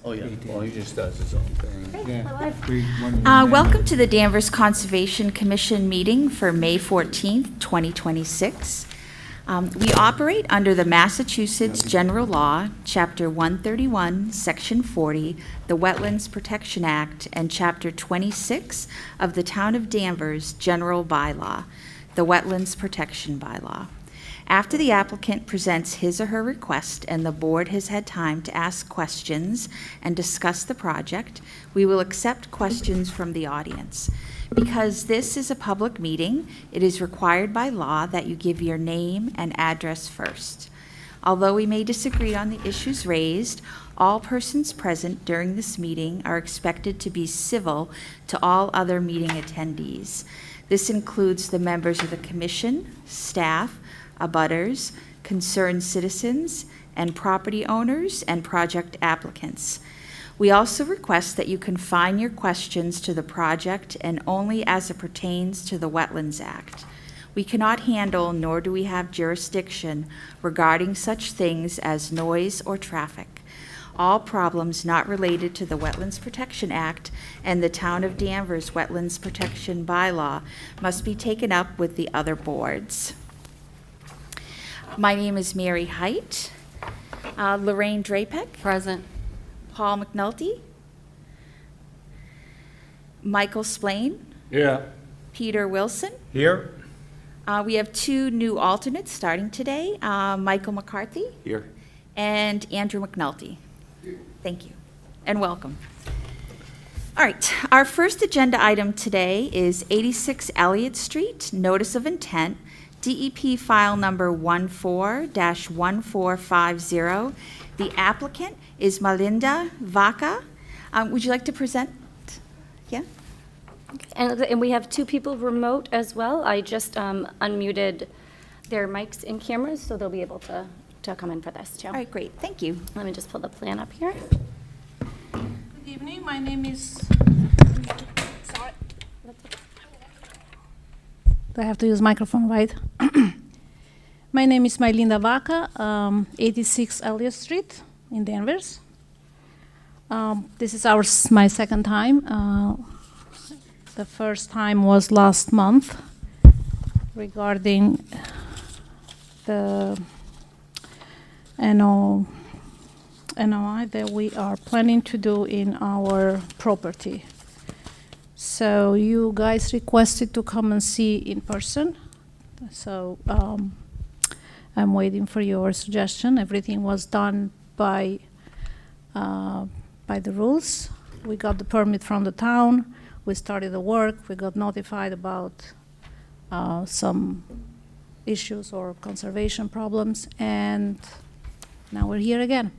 Oh, yeah, well, he just does his own thing. Yeah. Welcome to the Danvers Conservation Commission meeting for May 14th, 2026. We operate under the Massachusetts General Law, Chapter 131, Section 40, the Wetlands Protection Act, and Chapter 26 of the Town of Danvers General Bylaw, the Wetlands Protection Bylaw. After the applicant presents his or her request and the board has had time to ask questions and discuss the project, we will accept questions from the audience. Because this is a public meeting, it is required by law that you give your name and address first. Although we may disagree on the issues raised, all persons present during this meeting are expected to be civil to all other meeting attendees. This includes the members of the commission, staff, abutters, concerned citizens, and property owners and project applicants. We also request that you confine your questions to the project and only as it pertains to the Wetlands Act. We cannot handle, nor do we have jurisdiction regarding such things as noise or traffic. All problems not related to the Wetlands Protection Act and the Town of Danvers Wetlands Protection Bylaw must be taken up with the other boards. My name is Mary Height. Lorraine Drapek. Present. Paul McNulty. Michael Splain. Yeah. Peter Wilson. Here? We have two new alternates starting today, Michael McCarthy Here. and Andrew McNulty. Thank you, and welcome. All right, our first agenda item today is 86 Elliott Street, Notice of Intent, DEP file number 14-1450. The applicant is Melinda Vaca. Would you like to present? Yeah? And we have two people remote as well. I just unmuted their mics and cameras, so they'll be able to come in for this too. All right, great, thank you. Let me just pull the plan up here. Good evening, my name is, sorry. Do I have to use microphone, right? My name is Melinda Vaca, 86 Elliott Street in Danvers. This is my second time. The first time was last month regarding the NOI that we are planning to do in our property. So you guys requested to come and see in person. So I'm waiting for your suggestion. Everything was done by the rules. We got the permit from the town. We started the work. We got notified about some issues or conservation problems, and now we're here again.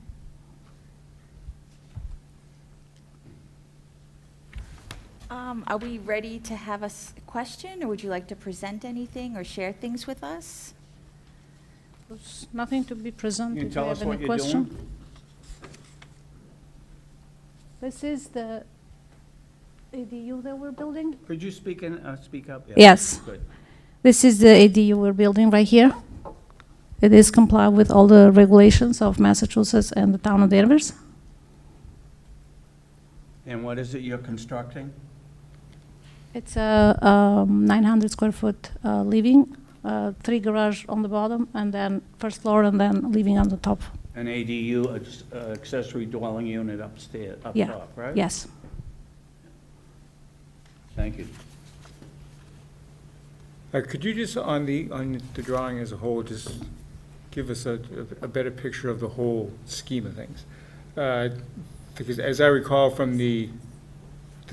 Are we ready to have a question, or would you like to present anything or share things with us? There's nothing to be presented. Can you If tell you us have what any you're question. doing? This is the ADU that we're building. Could you speak up? Yeah. Yes. Good. This is the ADU we're building right here. It is compliant with all the regulations of Massachusetts and the town of Danvers. And what is it you're constructing? It's a 900 square foot living, 3 garage on the bottom, and then first floor, and then living on the top. An ADU, accessory dwelling unit upstairs, up Yeah. top, right? Yes. Thank you. Could you just, on the drawing as a whole, just give us a better picture of the whole scheme of things? Because as I recall from the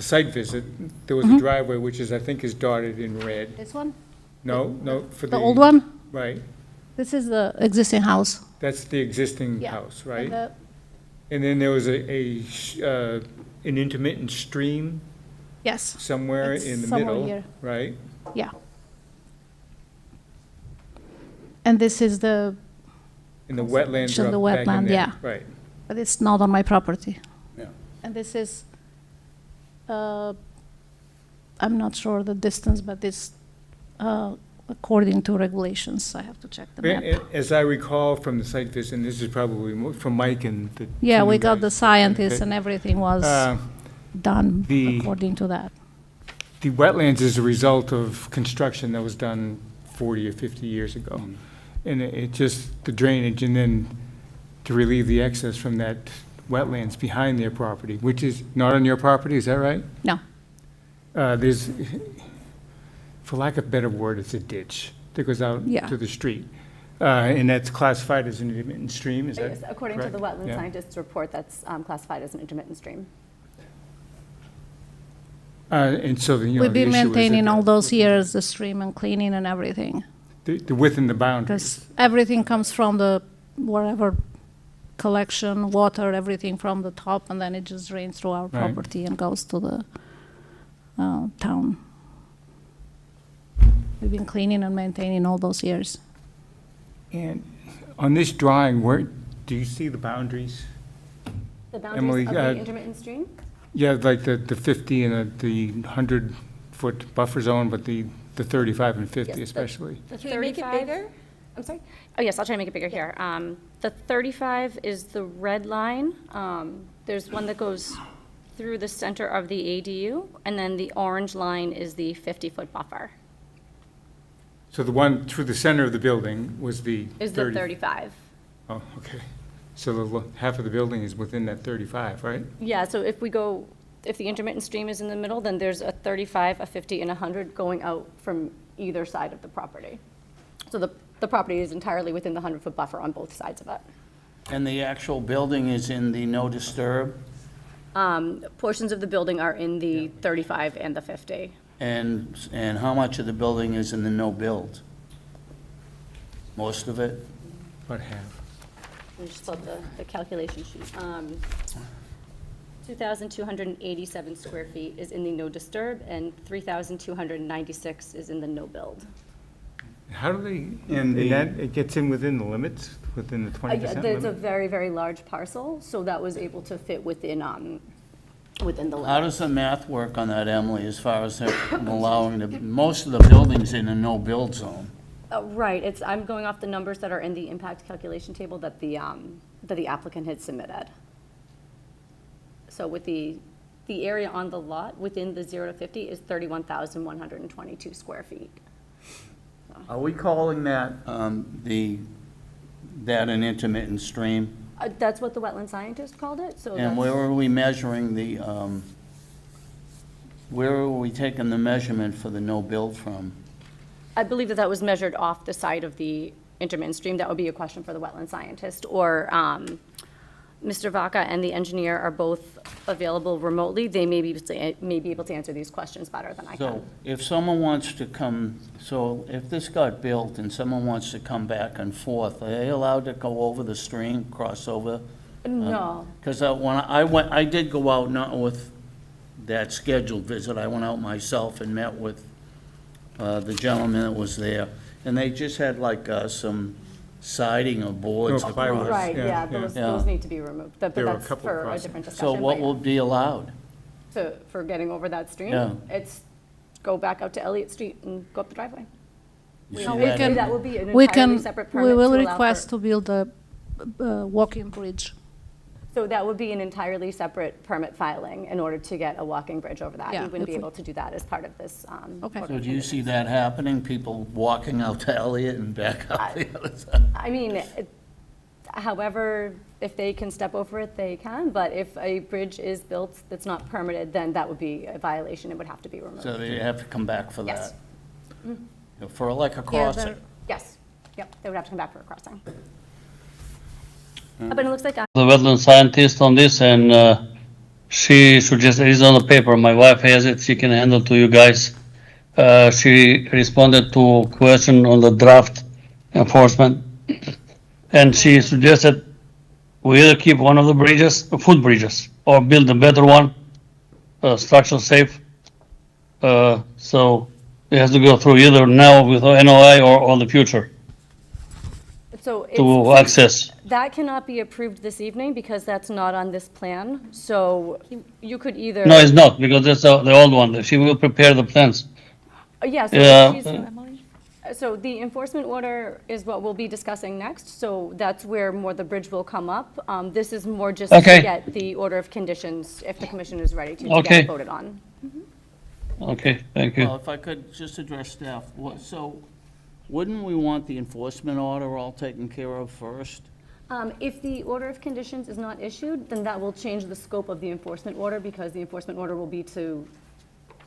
site visit, there was a driveway, which I think is dotted in red. This one? No, for The old one? Right, This is the existing house. that's the existing Yeah. house, right? And And then there was an intermittent stream yes, somewhere It's in the somewhere middle, here. right? yeah. And this is the, And the wetlands are the up back in wetland, there. yeah. Right. but it's not on my property. Yeah. And this is, I'm not sure the distance, but it's according to regulations. I have to check the map. As I recall from the site visit, and this is probably from Mike and the. Yeah, two we new got the guys. scientists Okay. and everything was Uh, done the- according to that. The wetlands is a result of construction that was done 40 or 50 years ago. And it just, the drainage, and then to relieve the excess from that wetlands behind their property, which is not on your property, is that right? No, There's, for lack of a better word, it's a ditch that goes out Yeah. to the street. And that's classified as an intermittent stream, is that Yes, according to the correct? wetland Yeah. scientist's report, that's classified as an intermittent stream. And so, the, you know, we've the been issue is maintaining that all those years, the stream and cleaning and everything. the within the boundaries. Because everything comes from the, wherever collection, water, everything from the top, and then it just drains through our Right. property and goes to the town. We've been cleaning and maintaining all those years. And on this drawing, where, do you see the boundaries? The Emily, boundaries of the uh, intermittent stream? Yeah, like the 50 and the 100-foot buffer zone, but the 35 and 50 Yes, especially. The Can we make it 35 bigger? I'm sorry? Oh, yes, I'll try to make it bigger here. The 35 is the red line. There's one that goes through the center of the ADU, and then the orange line is the 50-foot buffer, So the one through the center of the building was the 30? is the 35. Oh, okay. So half of the building is within that 35, right? Yeah, so if the intermittent stream is in the middle, then there's a 35, a 50, and a 100 going out from either side of the property. So the property is entirely within the 100-foot buffer on both sides of it. And the actual building is in the no disturb? Portions of the building are in the 35 and the 50. And how much of the building is in the no build? Most of it? About half. Let me just pull up the calculation sheet. 2,287 square feet is in the no disturb, and 3,296 is in the no build. How do they, In and the- that, it gets in within the limits, within the 20% It's a limit? very, very large parcel, so that was able to fit within the How limit. does the math work on that, Emily, as far as allowing most of the buildings in a no build zone? Right, I'm going off the numbers that are in the impact calculation table that the applicant had submitted. So with the area on the lot within the 0 to 50 is 31,122 square feet. Are we calling that, that an intermittent stream? That's what the wetland scientist called it, so And where that's, are we measuring the, where are we taking the measurement for the no build from? I believe that was measured off the side of the intermittent stream. That would be a question for the wetland scientist, or Mr. Vaca and the engineer are both available remotely. They may be able to answer these questions better than I So can. if someone wants to come, so if this got built and someone wants to come back and forth, are they allowed to go over the stream, cross over? No, Because when I went, I did go out, not with that scheduled visit, I went out myself and met with the gentleman that was there, and they just had like some siding or boards No, plywood. across. right, Yeah, yeah, yeah. those Yeah. need to be removed. But There were a that's couple for a crossings. different So discussion. what but yeah. will be allowed? For getting over that stream? Yeah. It's go back out to Elliott Street and go up the driveway. You see No, that? That would be an We entirely can, separate permit we to will allow for- request to build a walking bridge. So that would be an entirely separate permit filing in order to get a walking bridge over that. Yeah, You wouldn't if be we- able to do that as part of this. Okay. So do you see that happening, people walking out to Elliott and back out the other side? I mean, however, if they can step over it, they can, but if a bridge is built that's not permitted, then that would be a violation. It would have to be removed. So they have to come back for Yes. that? For like a crossing? Yes, yep, they would have to come back for a crossing. But it looks like The wetland scientist on this, and she suggested, it's on the paper, my wife has it, she can handle to you guys. She responded to a question on the draft enforcement, and she suggested we either keep one of the bridges, footbridges, or build a better one, structural safe. So it has to go through either now with NOI or the future so to it's, access. that cannot be approved this evening because that's not on this plan. So you could either. No, it's not, because that's the old one. She will prepare the plans. Yeah, so Yeah. she's, So the enforcement order is what we'll be discussing next, so that's where more the bridge will come up. This is more just to Okay. get the order of conditions, if the commission is ready to Okay. get voted on. Okay, thank Well, you. if I could just address staff, so wouldn't we want the enforcement order all taken care of first? If the order of conditions is not issued, then that will change the scope of the enforcement order, because the enforcement order will be to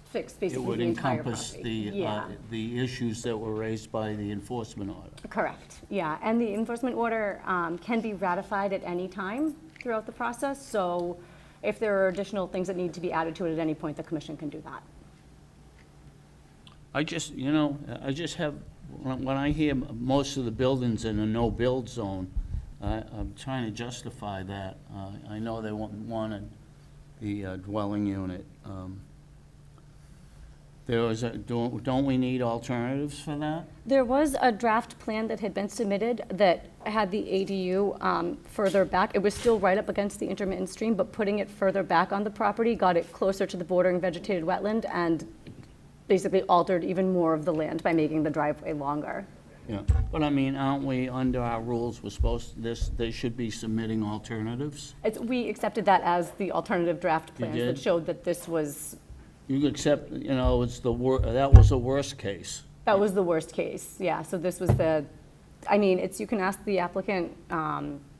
fix It basically would the entire encompass property. the, Yeah. the issues that were raised by the enforcement order. Correct, yeah, and the enforcement order can be ratified at any time throughout the process, so if there are additional things that need to be added to it at any point, the commission can do that. I just, I just have, when I hear most of the buildings in a no-build zone, I'm trying to justify that. I know they wanted the dwelling unit. There was don't we need alternatives for that? There was a draft plan that had been submitted that had the ADU further back. It was still right up against the intermittent stream, but putting it further back on the property got it closer to the bordering vegetated wetland and basically altered even more of the land by making the driveway longer. Yeah, but I mean, aren't we, under our rules, we're supposed, they should be submitting alternatives? We accepted that as the alternative draft You plans that did? showed that this was, You accept, it's that was the worst case. that was the worst case, yeah. So this was you can ask the applicant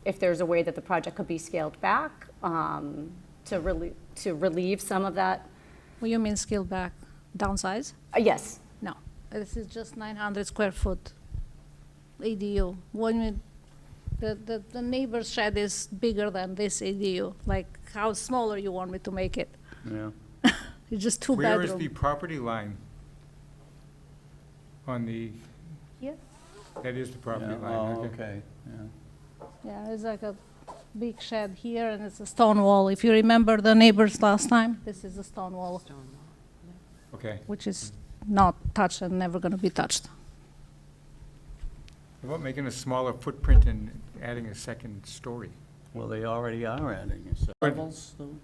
if there's a way that the project could be scaled back to relieve some of that. What you mean scale back, downsize? Yes, No, this is just 900 square foot ADU. The neighbor's shed is bigger than this ADU. Like, how smaller you want me to make it? Yeah. It's just two Where is the bedroom. property line? On the, Here? that is the property Yeah, line, oh, okay. okay, yeah. Yeah, it's like a big shed here and it's a stone wall. If you remember the neighbors last time, this is a stone wall, Okay. which is not touched and never gonna be touched. How about making a smaller footprint and adding a second story? Well, they already are adding it. So levels, though?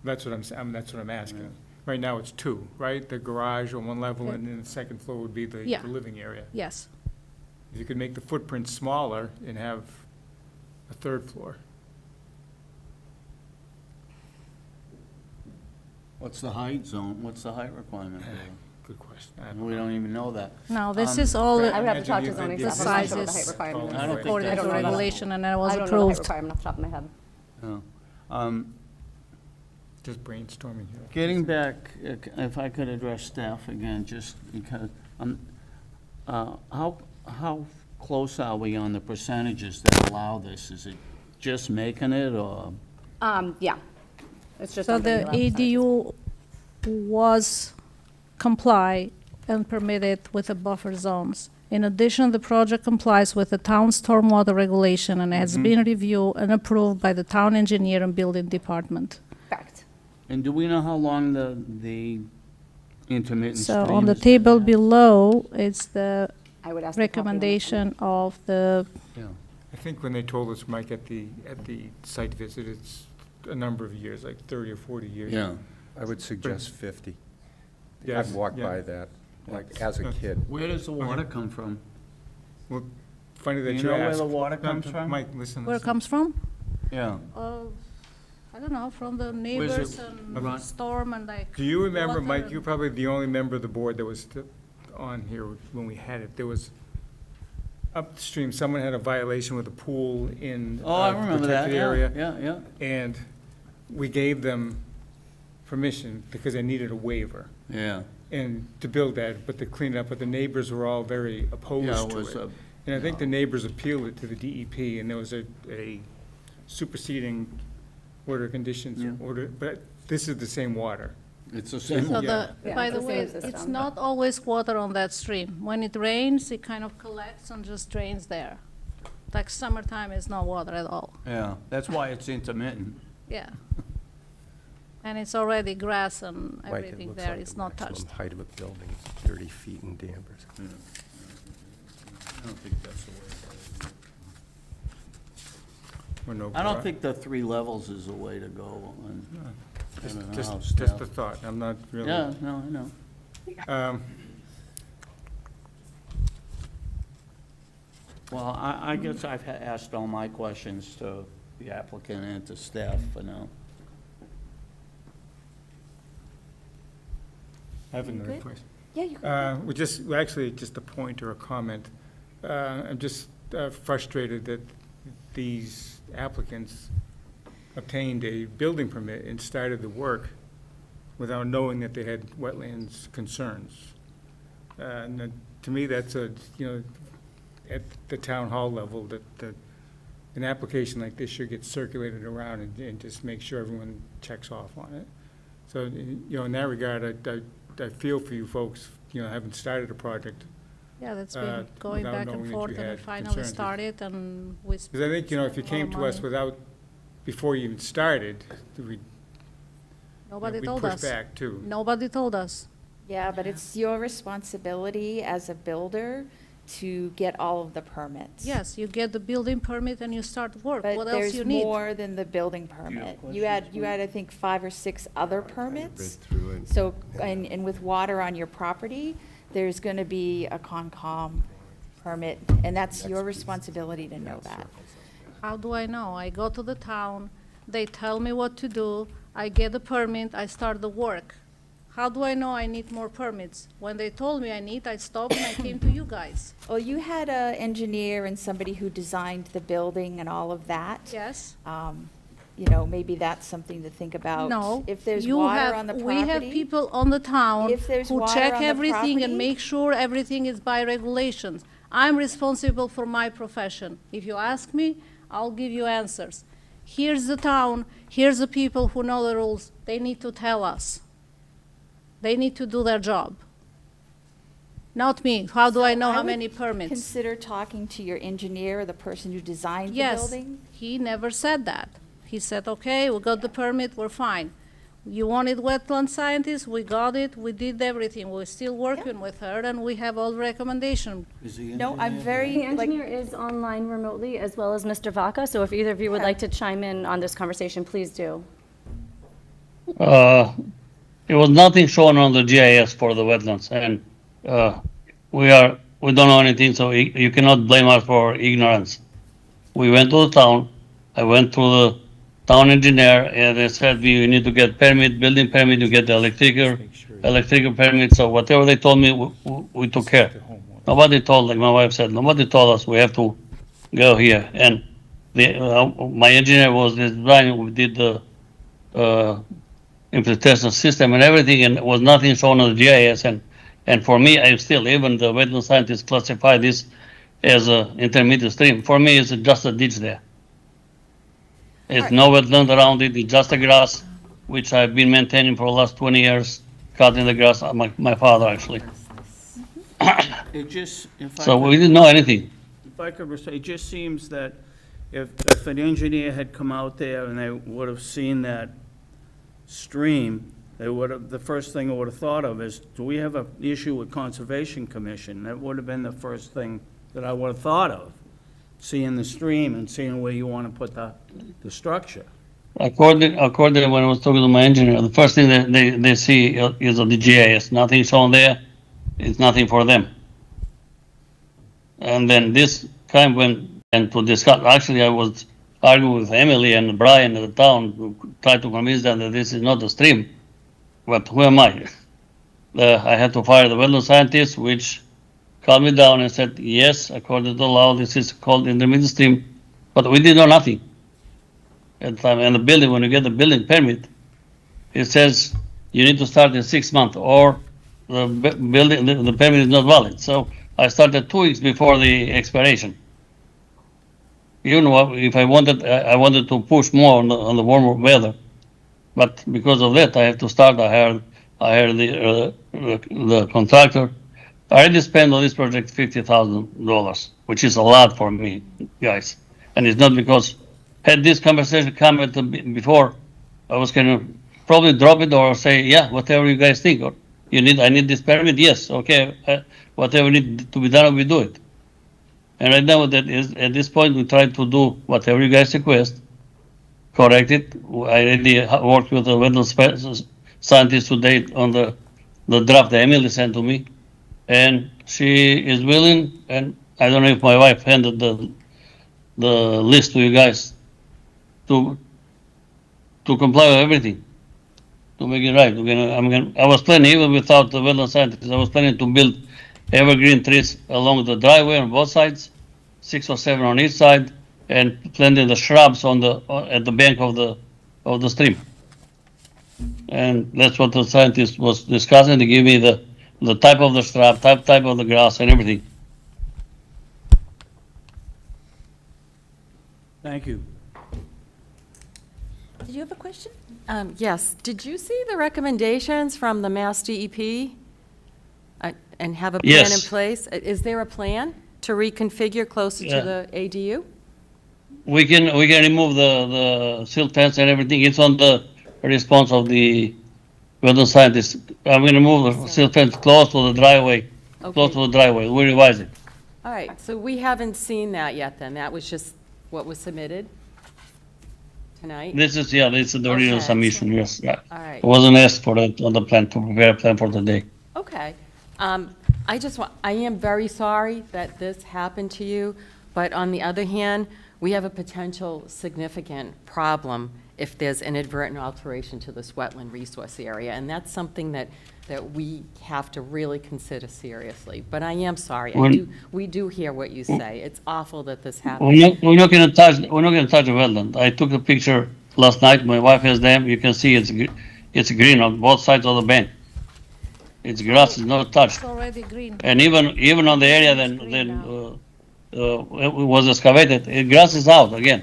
That's what that's what I'm asking. Right now, it's two, right? The garage on one level, and then the second floor would be the Yeah. the living area. Yes. If you could make the footprint smaller and have a third floor. What's the height zone, what's the height requirement there? Good question. We don't even know that. Now, this Um, is all I would have to talk to Imagine zoning the staff. I'm not sure what the height sizes. requirement is. I don't think according that's to right. regulation and it was I don't know the height approved. requirement off the top of my head. No. Just brainstorming here. Getting back, if I could address staff again, just because, how close are we on the percentages that allow this? Is it just making it, or? Yeah. It's just So under the 11%. ADU was comply and permitted with the buffer zones. In addition, the project complies with the town stormwater regulation and has been reviewed and approved by the town engineer and building department. Correct. And do we know how long the intermittent stream So on the is? table below, it's the I would ask. the copy on that. recommendation of the, Yeah. I think when they told us, Mike, at the site visit, it's a number of years, like 30 or 40 years. Yeah. I would suggest 50. Yes, I've walked yeah. by that, like, as a kid. Where does the water come from? Well, funny that Do you you know where asked. the water No, comes from? Mike, listen, where it listen. comes from? Yeah. I don't know, from the neighbors Run- and storm and like. Do you remember, water Mike, and- you're probably the only member of the board that was on here when we had it. There was upstream, someone had a violation with a pool in Oh, I a remember that, protected yeah, area. yeah. And we gave them permission because they needed a waiver Yeah. and to build that, but to clean it up, but the neighbors were all very Yeah, opposed it to was it. a, And I think the neighbors appealed it to the DEP, and there was a superseding order of conditions Yeah. order, but this is the same water. it's the same So one. Yeah. Yeah, by it's the the way, same it's system. not always water on that stream. When it rains, it kind of collects and just drains there. Like summertime is not water at all, Yeah, that's why it's intermittent. yeah. And it's already grass and Mike, it everything looks there, like it's the not maximum touched. height of a building is 30 feet in Danvers. I don't think that's the way. or no I don't garage. think the 3 levels is the way to go. And I don't know how Just staff- a thought, I'm not really. Yeah, no, I know. Um, Well, I guess I've asked all my questions to the applicant and to staff for now. I have another Good. question. Yeah, you can. Well, actually, just a point or a comment. I'm just frustrated that these applicants obtained a building permit and started the work without knowing that they had wetlands concerns. And to me, that's at the town hall level, that an application like this should get circulated around and just make sure everyone checks off on it. So, in that regard, I feel for you folks, having started a project. Yeah, that's been going without back knowing and that forth, you and it had finally concerns. started, and we. Because I think, if you came to us before you even started, Nobody we'd told push us. back too. Nobody told us. Yeah, but it's your responsibility as a builder to get all of the permits. Yes, you get the building permit and you start work. But What else there's you need? more than the building permit. You had, I think, 5 or 6 other permits. through it. So, and with water on your property, there's going to be a Concom permit, and that's your responsibility to know that. How do I know? I go to the town, they tell me what to do, I get the permit, I start the work. How do I know I need more permits? When they told me I stopped and I came to you guys. Well, you had an engineer and somebody who designed the building and all of that. Yes? Maybe that's something to think about. No. If there's you water have- on the We have property. people on the town If there's who water check on the everything and property- make sure everything is by regulations. I'm responsible for my profession. If you ask me, I'll give you answers. Here's the town, here's the people who know the rules. They need to tell us. They need to do their job. Not me. How do I know how would many permits? Consider talking to your engineer or the person who designed the Yes, building. he never said that. He said, okay, we got the permit, we're fine. You wanted wetland scientists, we got it, we did everything. We're still working with her, and we have all recommendation. Is the No, I'm engineer- very, The like, engineer is online remotely, as well as Mr. Vaca, so if either of you would Yeah. like to chime in on this conversation, please do. It was nothing shown on the GIS for the wetlands, and we don't know anything, so you cannot blame us for ignorance. We went to the town, I went to the town engineer, and they said we need to get permit, building permit, to get the electrical permit, so whatever they told me, we took care. Nobody told, like my wife said, nobody told us we have to go here, and my engineer was designing, we did the implementation system and everything, and there was nothing shown on the GIS, and for me, I still, even the wetland scientists classify this as a intermediate stream. For me, it's just a ditch there. It's no wetland around it, it's just a grass, which I've been maintaining for the last 20 years, cutting the grass, my father actually. It just, if I So could- we didn't know anything. If I could, it just seems that if an engineer had come out there and they would have seen that stream, they would have, the first thing I would have thought of is, do we have an issue with Conservation Commission? That would have been the first thing that I would have thought of, seeing the stream and seeing where you want to put the structure. According when I was talking to my engineer, the first thing that they see is on the GIS, nothing shown there, it's nothing for them. And then this time and to discuss, actually I was arguing with Emily and Brian at the town, to try to convince them that this is not a stream. But who am I? I had to fire the wetland scientist, which calmed me down and said, yes, according to the law, this is called intermediate stream, but we did know nothing. At the time, and the building, when you get the building permit, it says you need to start in 6 months, or the building, the permit is not valid. So I started 2 weeks before the expiration. Even if I wanted to push more on the warmer weather, but because of that, I have to start. I hired the contractor. I already spent on this project $50,000, which is a lot for me, guys. And it's not because had this conversation come before, I was going to probably drop it or say, yeah, whatever you guys think. Or I need this permit. Yes, okay. Whatever needs to be done, we do it. And right now, at this point, we try to do whatever you guys request, correct it. I already worked with the wetland scientist today on the draft that Emily sent to me, and she is willing, and I don't know if my wife handed the list to you guys to comply with everything, to make it right. I was planning, even without the wetland scientist, I was planning to build evergreen trees along the driveway on both sides, 6 or 7 on each side, and planting the shrubs at the bank of the stream. And that's what the scientist was discussing. They gave me the type of the shrub, type of the grass, and everything. Thank you. Did you have a question? Yes. Did you see the recommendations from the Mass DEP and have a plan in Yes. place? Is there a plan to reconfigure closer to Yeah. the ADU? We can remove the silt fence and everything. It's on the response of the wetland scientist. I'm gonna move the silt fence close to the driveway, close to the driveway. We revise it. All right, so we haven't seen that yet then. That was just what was submitted tonight? This is the original Okay. submission, yes. Yeah. All right. It wasn't asked for that on the plan, to prepare a plan for the day. Okay. I am very sorry that this happened to you, but on the other hand, we have a potential significant problem if there's inadvertent alteration to this wetland resource area, and that's something that we have to really consider seriously. But I am sorry. We do hear what you say. It's awful that this happened. We're not gonna touch the wetland. I took the picture last night. My wife has them. You can see it's green on both sides of the bank. It's grass, it's not touched. It's already green. And even on the area then it was excavated, grass is out again.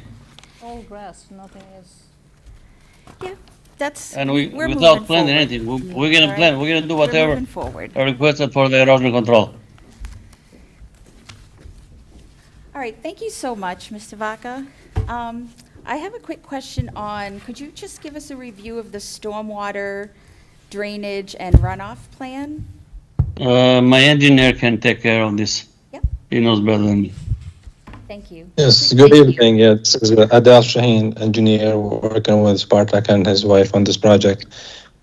All grass, nothing is. Yeah, that's, And we're moving without planning forward. anything, we're gonna plan, we're gonna do We're whatever moving forward. requested for the erosion control. All right, thank you so much, Mr. Vaca. I have a quick question on, could you just give us a review of the stormwater drainage and runoff plan? My engineer can take care of this. Yep. He knows better than me. Thank you. Yes, good evening. Yeah, this is Adel Shaheen, engineer working with Spartak and his wife on this project.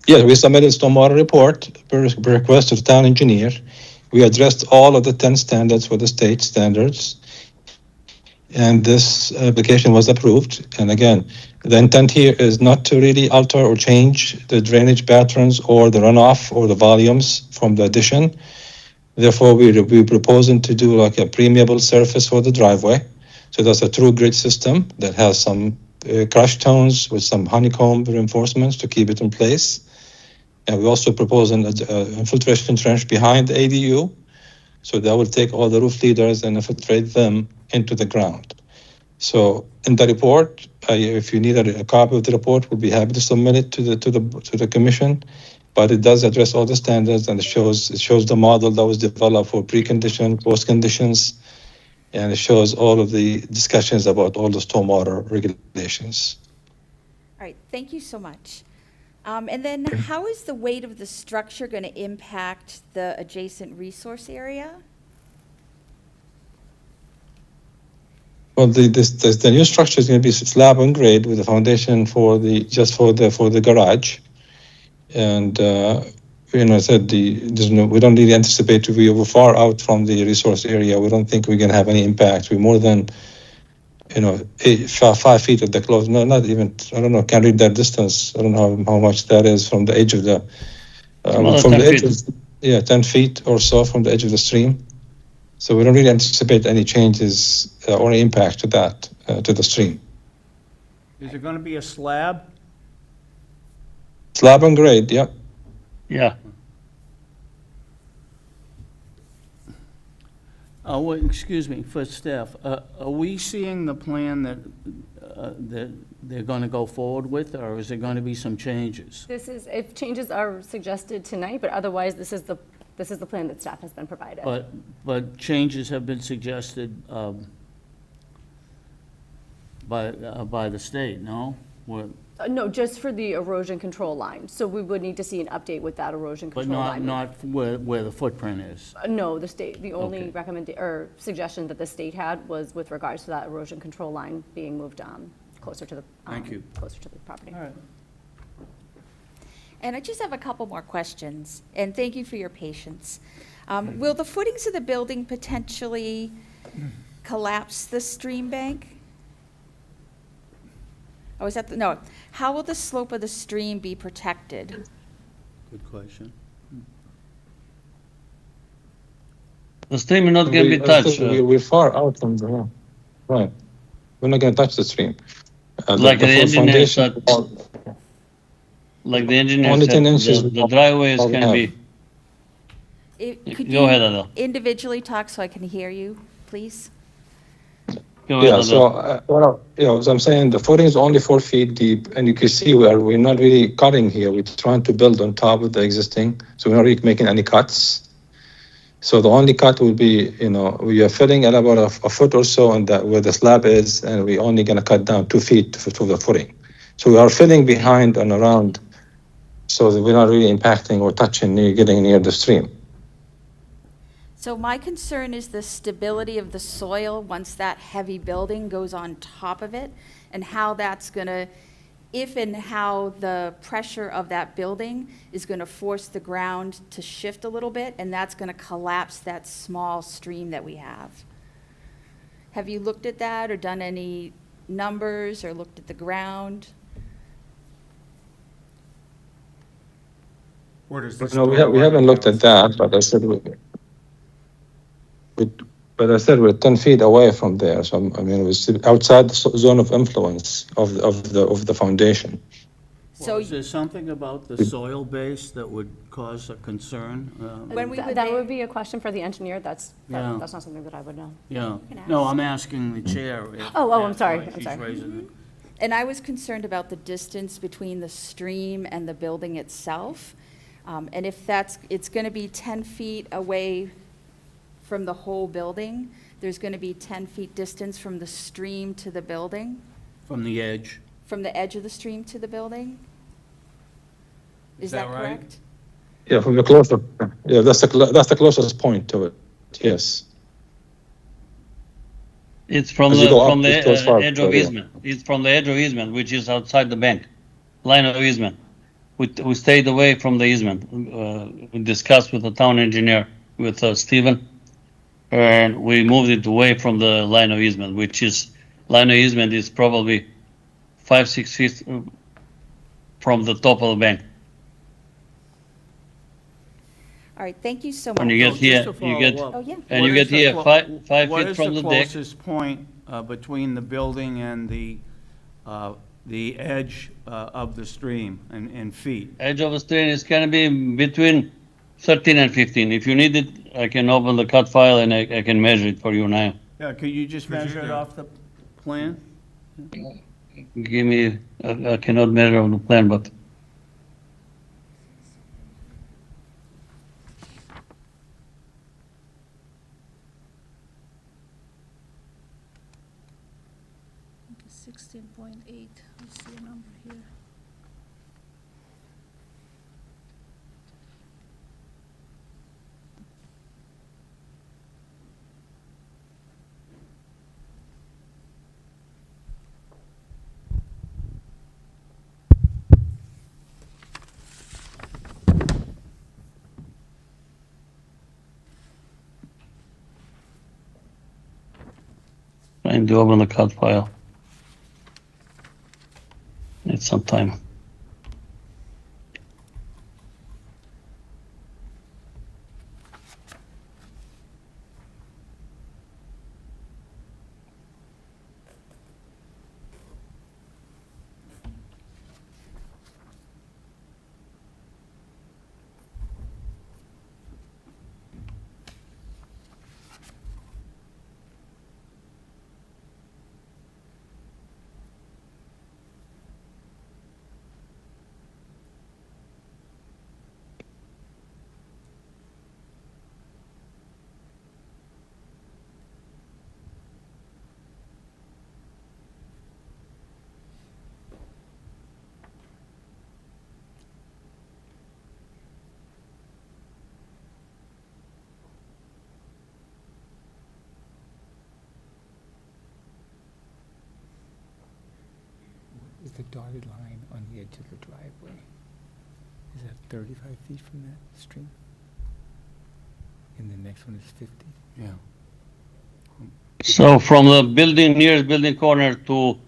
Yes, we submitted stormwater report per request of the town engineer. We addressed all of the 10 standards for the state standards. And this application was approved. And again, the intent here is not to really alter or change the drainage patterns or the runoff or the volumes from the addition. Therefore, we're proposing to do like a permeable surface for the driveway. So that's a true grid system that has some crushed stones with some honeycomb reinforcements to keep it in place. And we also propose an infiltration trench behind the ADU. So that will take all the roof leaders and infiltrate them into the ground. So in the report, if you need a copy of the report, we'll be happy to submit it to the commission. But it does address all the standards, and it shows the model that was developed for precondition, post-conditions, and it shows all of the discussions about all the stormwater regulations. All right, thank you so much. And then how is the weight of the structure going to impact the adjacent resource area? Well, the new structure is going to be slab and grade with a foundation for the garage. And I said we don't really anticipate to be far out from the resource area. We don't think we're going to have any impact. We're more than 5 feet at the close. No, not even. I don't know. Can't read that distance. I don't know how much that is from the edge of the. From the edge, 10 feet or so from the edge of the stream. So we don't really anticipate any changes or any impact to that to the stream. Is it gonna be a slab? Slab and grade, yeah. Yeah. Excuse me, for staff, are we seeing the plan that they're gonna go forward with, or is there gonna be some changes? If changes are suggested tonight, but otherwise, this is the plan that staff has been provided. But changes have been suggested by the state, no? No, just for the erosion control line. So we would need to see an update with that erosion But control line. not where the footprint is? No, the only Okay. suggestion that the state had was with regards to that erosion control line being moved closer to the. Thank you. Closer to the property. All right. And I just have a couple more questions, and thank you for your patience. Will the footings of the building potentially collapse the stream bank? Oh, is that, no. How will the slope of the stream be protected? Good question. The stream is not gonna be touched, We're far out from the, right. We're not gonna touch the stream. Like the engineer said, All like the engineer Only said, 10 inches the driveways all we can have. be, Could Go ahead, you Adele. individually talk so I can hear you, please? go ahead, Yeah, so, Adele. so I'm saying the footing is only 4 feet deep, and you can see we're not really cutting here. We're trying to build on top of the existing, so we're not really making any cuts. So the only cut will be, we are filling at about a foot or so on that where the slab is, and we're only gonna cut down 2 feet to the footing. So we are filling behind and around, so that we're not really impacting or touching, getting near the stream. So my concern is the stability of the soil once that heavy building goes on top of it, and how that's gonna, if and how the pressure of that building is gonna force the ground to shift a little bit, and that's gonna collapse that small stream that we have. Have you looked at that, or done any numbers, or looked at the ground? Where does the No, we stormwater haven't looked go? at that, but I said we're 10 feet away from there, so we're still outside the zone of influence of the foundation. So Is there something about the soil base that would cause a concern? when we were That there, would be a question for the engineer. That's Yeah. not something that I would know. Yeah, can no, ask. I'm asking the chair. if Oh, I'm that's sorry, why I'm she's sorry. raising it. and I was concerned about the distance between the stream and the building itself. And if it's gonna be 10 feet away from the whole building, there's gonna be 10 feet distance from the stream to the building, From the edge. from the edge of the stream to the building? Is that that right? correct? Yeah, from the that's the closest point to it, yes. It's from As the, you go up, from the it goes far edge of further. easement. It's from the edge of easement, which is outside the bank, line of easement. We stayed away from the easement. We discussed with the town engineer, with Stephen, and we moved it away from the line of easement, line of easement is probably 5-6 feet from the top of the bank. All right, thank you so When you much. get here, Just to you get, follow up, Oh, yeah. and what you is get the here clo- 5 what feet is from the deck. closest point between the building and the edge of the stream in feet? Edge of the stream is gonna be between 13 and 15. If you need it, I can open the cut file and I can measure it for you now. Yeah, could you just Could you measure it do- off the plan? Give me, I cannot measure on the plan, but Okay, 16.8, I see a number here. trying to open the cut file. Need some time. Is the dotted line on the edge of the driveway, is that 35 feet from that stream? And the next one is 50? Yeah. So from the building, nearest building corner to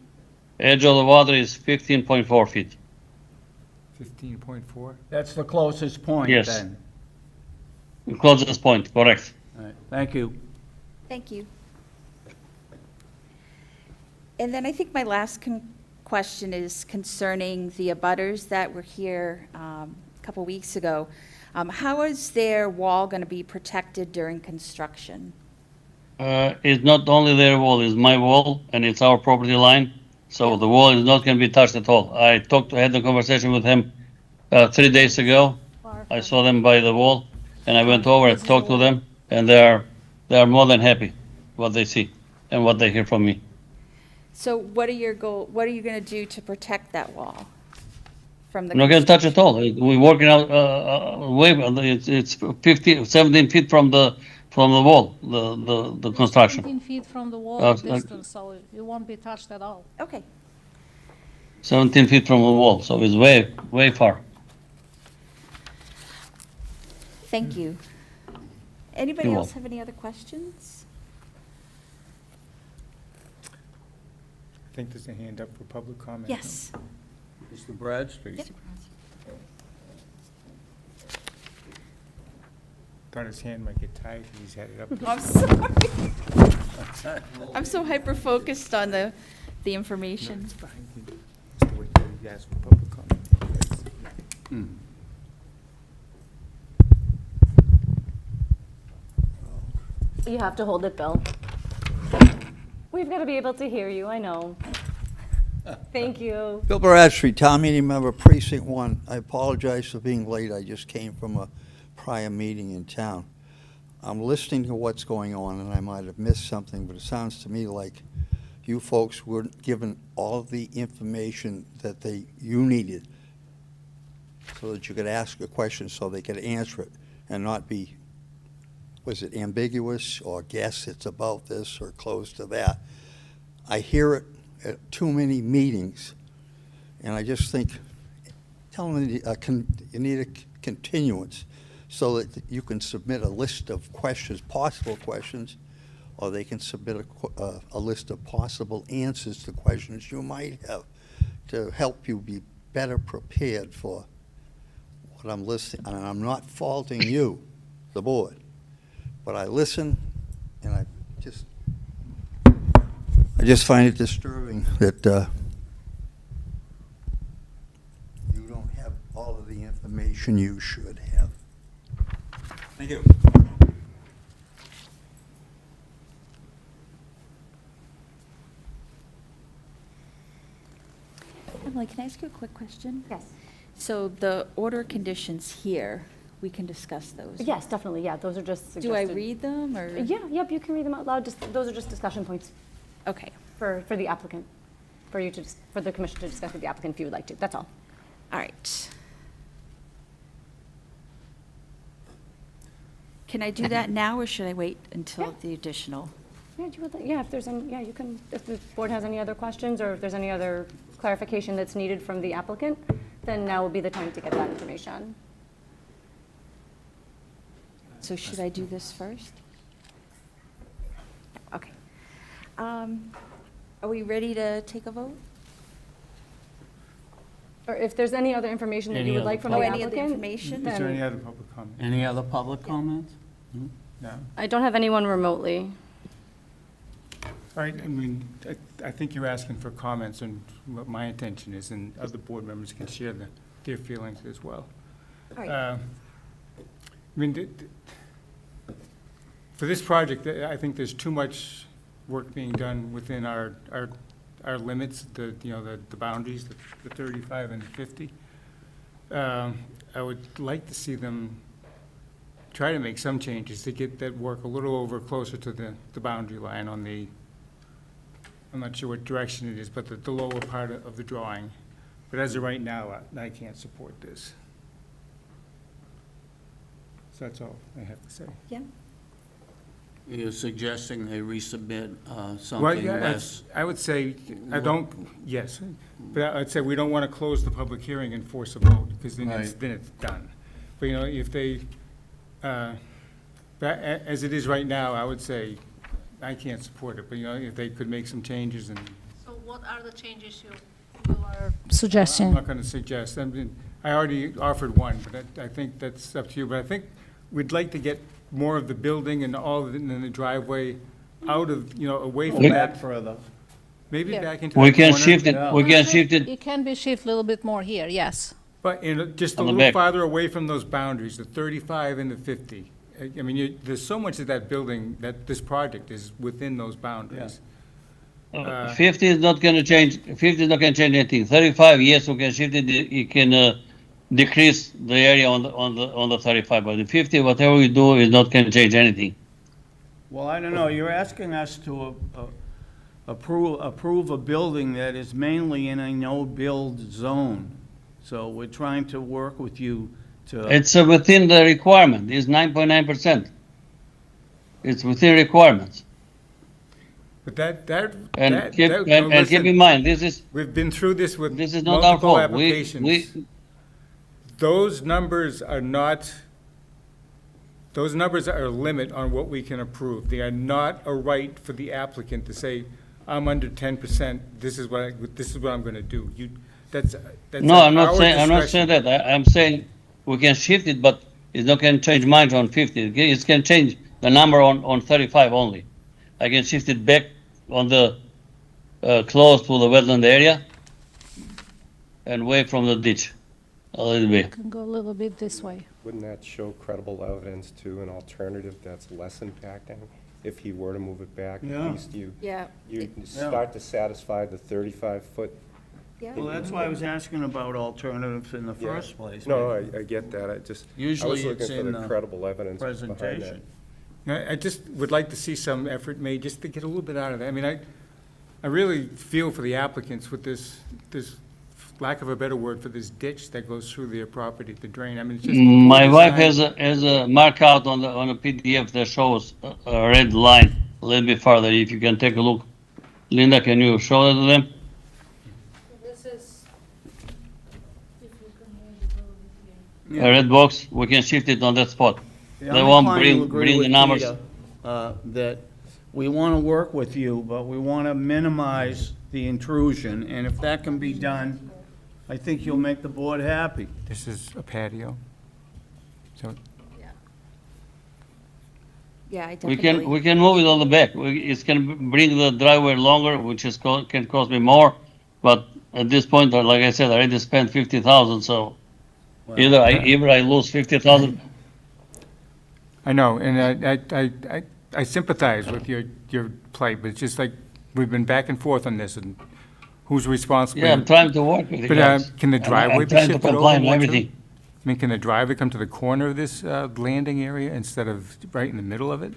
edge of the water is 15.4 feet. 15.4? That's the closest point Yes. then. Closest point, correct. All right, thank you. Thank you. And then I think my last question is concerning the abutters that were here a couple weeks ago. How is their wall going to be protected during construction? It's not only their wall, it's my wall, and it's our property line. So the wall is not going to be touched at all. I had the conversation with him 3 days ago. I saw them by the wall, and I went over and talked to them, and they are more than happy what they see and what they hear from me. So what are your what are you going to do to protect that wall from the? I'm not going to touch it all. We're working out way. It's 17 feet from the wall. The construction. 17 feet from the wall Uh, distance, so it won't be touched at all. Okay. 17 feet from the wall, so it's way far. Thank you. Anybody You're else welcome. have any other questions? I think there's a hand up for public comment. Yes. Mr. Bradstreet? Yep. Thought his hand might get tired, and he's had it up. I'm sorry. I'm so hyper-focused on the information. It's fine. Just wait till you ask for public comment. You have to hold it, Bill. We've got to be able to hear you, I know. Thank you. Bill Bradstreet, town meeting member, precinct 1. I apologize for being late. I just came from a prior meeting in town. I'm listening to what's going on, and I might have missed something, but it sounds to me like you folks weren't given all of the information that you needed so that you could ask a question so they could answer it and not be, was it ambiguous or guess it's about this or close to that. I hear it at too many meetings, and I just think, tell them you need a continuance so that you can submit a list of questions, possible questions, or they can submit a list of possible answers to questions you might have to help you be better prepared for what I'm listening. And I'm not faulting you, the board, but I listen, and I just find it disturbing that you don't have all of the information you should have. Thank you. Emily, can I ask you a quick question? Yes. So the order conditions here, we can discuss those? Yes, definitely, yeah, those are just Do I suggested. read them, or? Yeah, yep, you can read them out loud, those are just discussion points Okay, for the applicant, for the commission to discuss with the applicant if you would like to, that's all. all right. Can I do that now, or should I wait until Yeah. the additional? Yeah, if there's any, yeah, you can, if the board has any other questions, or if there's any other clarification that's needed from the applicant, then now would be the time to get that information. So should I do this first? Okay. Are we ready to take a vote? Or if there's any other information that Any you would other like from Oh, the any applicant. other information? Is there any then other public comment? Any other public comments? No? I don't have anyone remotely. All right, I mean, I think you're asking for comments and what my intention is, and other board members can share their feelings as well. All right. I mean, for this project, I think there's too much work being done within our limits, the boundaries, the 35 and 50. I would like to see them try to make some changes to get that work a little over closer to the boundary line on the, I'm not sure what direction it is, but the lower part of the drawing. But as of right now, I can't support this. So that's all I have to say. Yeah. You're suggesting they resubmit Well, something yeah, less? I would say, yes, but I'd say we don't want to close the public hearing and force a vote, because then Right. it's done. But, if they, but as it is right now, I would say, I can't support it, but, you know, if they could make some changes, and So what are the changes you are? I'm Suggestion. not gonna suggest, I mean, I already offered one, but I think that's up to you, but I think we'd like to get more of the building and all of it in the driveway out of, you know, away from Back that, further. maybe Yeah. back into We that can corner. shift it, Yeah. we can shift it, It can be shifted a little bit more here, yes. But, you know, just a On the little back. farther away from those boundaries, the 35 and the 50. I mean, there's so much of that building, that this project is within those boundaries. 50 is not gonna change, 50 is not gonna change anything. 35, yes, we can shift it, it can decrease the area on the 35, but the 50, whatever we do is not gonna change anything. Well, I don't know, you're asking us to approve a building that is mainly in a no-build zone. So we're trying to work with you to, It's within the requirement, it's 9.9%. It's within requirements. But that, And keep, no, and keep listen, in mind, this is we've been through this with not our multiple fault. We, applications. Those numbers are not, those numbers are a limit on what we can approve. They are not a right for the applicant to say, I'm under 10%, this is what I'm gonna do. That's no, at I'm not our saying, I'm not saying discretion. that. I'm saying we can shift it, but it's not gonna change mine on 50. It can change the number on 35 only. I can shift it back on the, close to the wetland area and away from the ditch a little bit. Can go a little bit this way. Wouldn't that show credible evidence to an alternative that's less impacting? If he were to move it back, Yeah. at least you Yeah. start to satisfy the 35-foot. well, that's why I was asking about alternatives in the first place. No, I get that, I was Usually looking it's for in the the credible evidence behind that. Presentation. I just would like to see some effort made just to get a little bit out of that. I mean, I really feel for the applicants with this, lack of a better word, for this ditch that goes through their property, the drain. I mean, it's just. My wife design. has a mark out on a PDF that shows a red line a little bit farther. If you can take a look. Linda, can you show that to them? This is, A red box, we can shift it on that spot. Yeah, They I'm won't inclined to bring agree the with numbers. Peter, that we want to work with you, but we want to minimize the intrusion, and if that can be done, I think you'll make the board happy. This is a patio. So, Yeah, I We definitely. can move it on the back. It's can bring the driveway longer, which is can cost me more. But at this point, like I said, I already spent 50,000, so either I lose 50,000. I know, and I sympathize with your plight, but it's just like, we've been back and forth on this, and who's responsible? Yeah, I'm trying to work with you But guys. can the driveway I'm be trying to shifted over comply and more too? everything. I mean, can the driveway come to the corner of this landing area instead of right in the middle of it?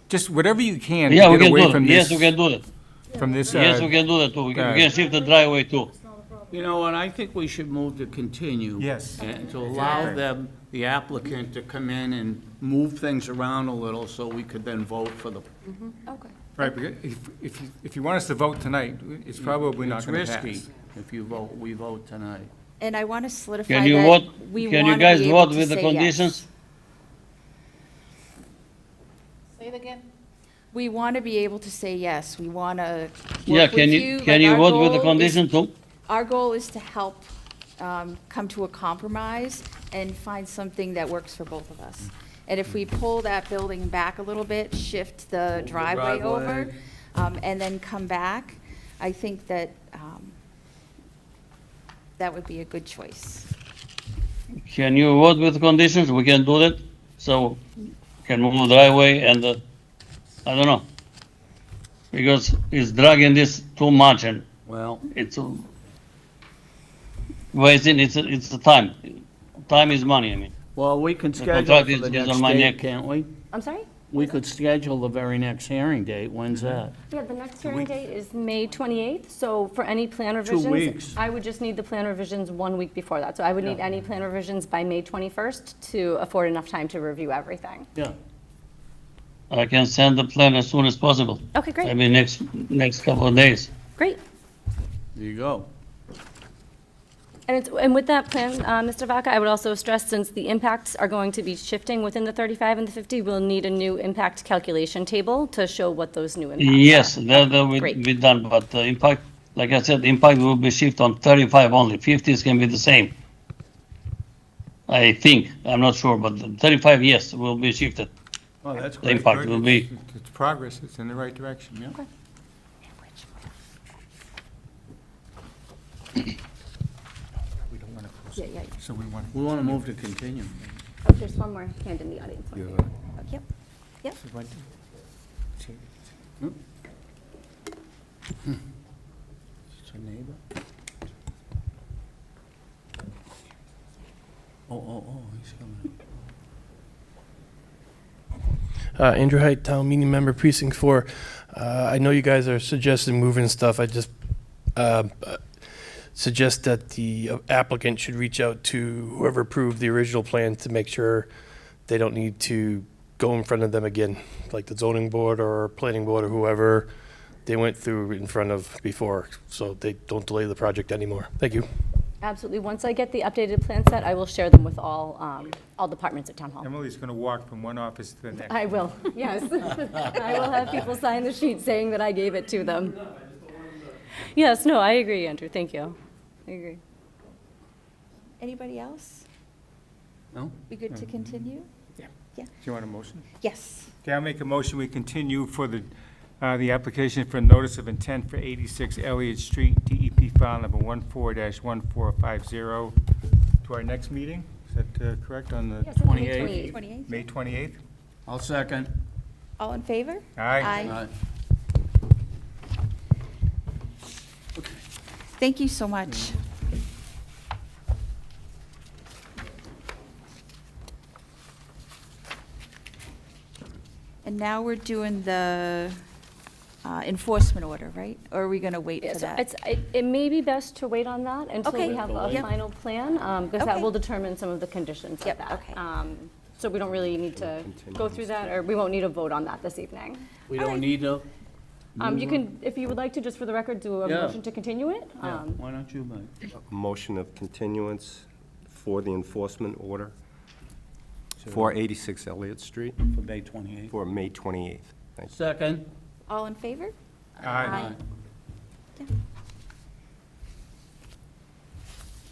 Just whatever you can to Yeah, we get can away do from that. this. Yes, we can do that. From this, Yes, we can do that too. We can shift the driveway too. You know, and I think we should move to continue. Yes. And to allow them, the applicant, to come in and move things around a little, so we could then vote for the, Okay. right, because if you want us to vote tonight, it's probably not it's going to pass. risky if we vote tonight. And I want to solidify Can you that vote? we Can you want to guys be able vote to with the say yes. conditions? Say it again. We want to be able to say yes. We want to Yeah, work with you. can Like, you our vote with the goal is- condition too? Our goal is to help come to a compromise and find something that works for both of us. And if we pull that building back a little bit, shift the driveway over, driveway. and then come back, I think that that would be a good choice. Can you vote with the conditions? We can do that. So can move the driveway and I don't know. Because it's dragging this too much and Well, it's wasting, it's the time. Time is money, I mean. well, we can schedule contract for the is next on my date, neck. can't we? I'm sorry? We could schedule the very next hearing date. When's that? Yeah, the next hearing date is May 28th, so for any plan revisions. weeks. I would just need the plan revisions 1 week before that. So I would need any plan revisions by May 21st to afford enough time to review everything. Yeah. I can send the plan as soon as possible. Okay, I great, mean, next couple of days. great. There you go. And with that plan, Mr. Vaca, I would also stress, since the impacts are going to be shifting within the 35 and the 50, we'll need a new impact calculation table to show what those new impacts are. Yes, that will Great. be done, but the impact, like I said, the impact will be shift on 35 only. 50 is can be the same. I think, I'm not sure, but the 35, yes, will be shifted. Oh, that's The great. impact Good. will be, It's progress, it's in the right direction, yeah. We don't want to close Yeah, it, yeah. so we want. We want to move to continue. Oh, there's one more hand in the audience. Yeah. Yep. Yep. So what- It's a neighbor? Oh, he's coming. Andrew Height, Town Meeting Member, Precinct 4. I know you guys are suggesting moving stuff. I just suggest that the applicant should reach out to whoever approved the original plan to make sure they don't need to go in front of them again, like the zoning board or planning board or whoever they went through in front of before, so they don't delay the project anymore. Thank you. Absolutely. Once I get the updated plan set, I will share them with all departments at Town Hall. Emily's going to walk from one office to the next. I will, yes. I will have people sign the sheet saying that I gave it to them. Yes, no, I agree, Andrew. Thank you. I agree. Anybody else? No? We good to continue? Do you want a motion? Yes. Okay, I'll make a motion, we continue for the application for notice of intent for 86 Elliott Street, DEP file number 14-1450, to our next meeting. Is that correct, on the Yes, I think May 28th? 28th. May 28th? I'll second. All in favor? Aye. Aye. Thank you so much. And now we're doing the enforcement order, right? Or are we going to wait for that? It may be best to wait on that until Okay. we have a Yep. final plan, because that Okay. will determine some of the conditions of Yep, that. okay. So we don't really need to go through that, or we won't need a vote on that this evening. We don't need to? You can, if you would like to, just for the record, do a Yeah. motion to continue it. Yeah, why don't you, Mike? Motion of continuance for the enforcement order for 86 Elliott Street For May 28th. for May 28th. Thank you. Second. All in favor? Aye.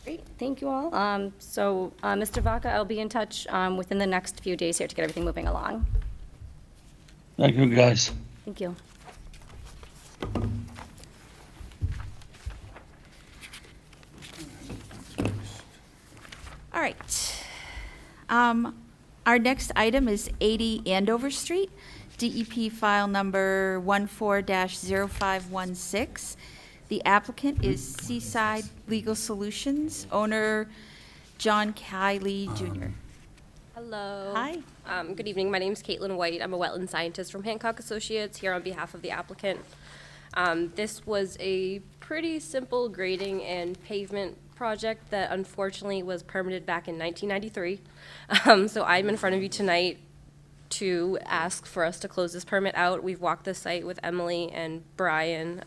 Great, thank you all. So, Mr. Vaca, I'll be in touch within the next few days here to get everything moving along. thank you, guys. Thank you. All right. Our next item is 80 Andover Street, DEP file number 14-0516. The applicant is Seaside Legal Solutions, owner John Kiley Jr. Hello. Hi. Good evening. My name is Caitlin White. I'm a wetland scientist from Hancock Associates here on behalf of the applicant. This was a pretty simple grading and pavement project that unfortunately was permitted back in 1993. So I'm in front of you tonight to ask for us to close this permit out. We've walked the site with Emily and Brian.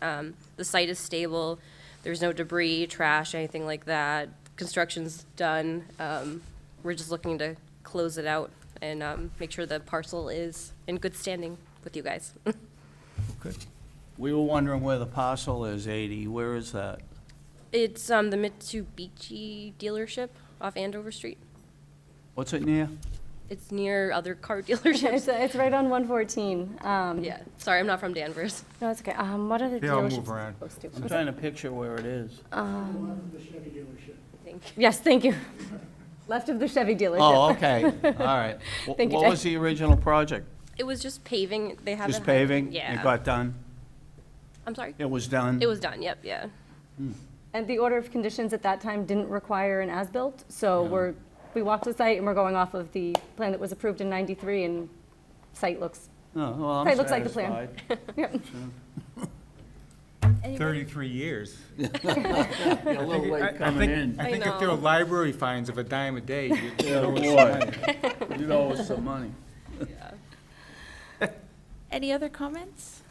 The site is stable. There's no debris, trash, anything like that. Construction's done. We're just looking to close it out and make sure the parcel is in good standing with you guys. We were wondering where the parcel is, 80. Where is that? It's the Mitsubishi dealership off Andover Street. What's it near? It's near other car dealerships. It's right on 114. Yeah, sorry, I'm not from Danvers. No, it's okay. What are the They all dealerships move around. supposed to? I'm trying to picture where it is. Thank you. Yes, thank you. Left of the Chevy dealership. Oh, okay, all right. Thank you, What Jay. was the original project? It was just paving. They haven't Just had- paving? Yeah. It got done? I'm sorry. It was done? It was done. Yep. Yeah. And the order of conditions at that time didn't require an as-built, so we walked the site and we're going off of the plan that was approved in 93, and site looks, Oh, well, I'm site looks like the plan. satisfied. Yep. 33 years. You're a little late coming in. I think I if there were know. library fines of a dime a day, you'd Yeah, know it's boy. money. You know us some money. Any other comments?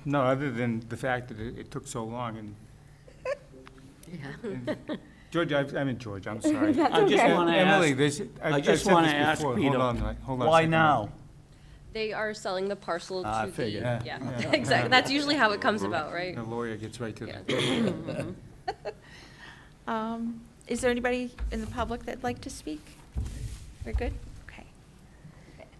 No, other than the fact that it took so long, and George, George, I'm sorry. I just want to Emily, ask, this, I I've just said want to this ask before. Peter, Hold on a why second. now? They are selling the parcel I to the, figured. yeah, Yeah. exactly. That's usually how it comes about, right? The lawyer gets right to Yeah. that. Is there anybody in the public that'd like to speak? We're good? Okay.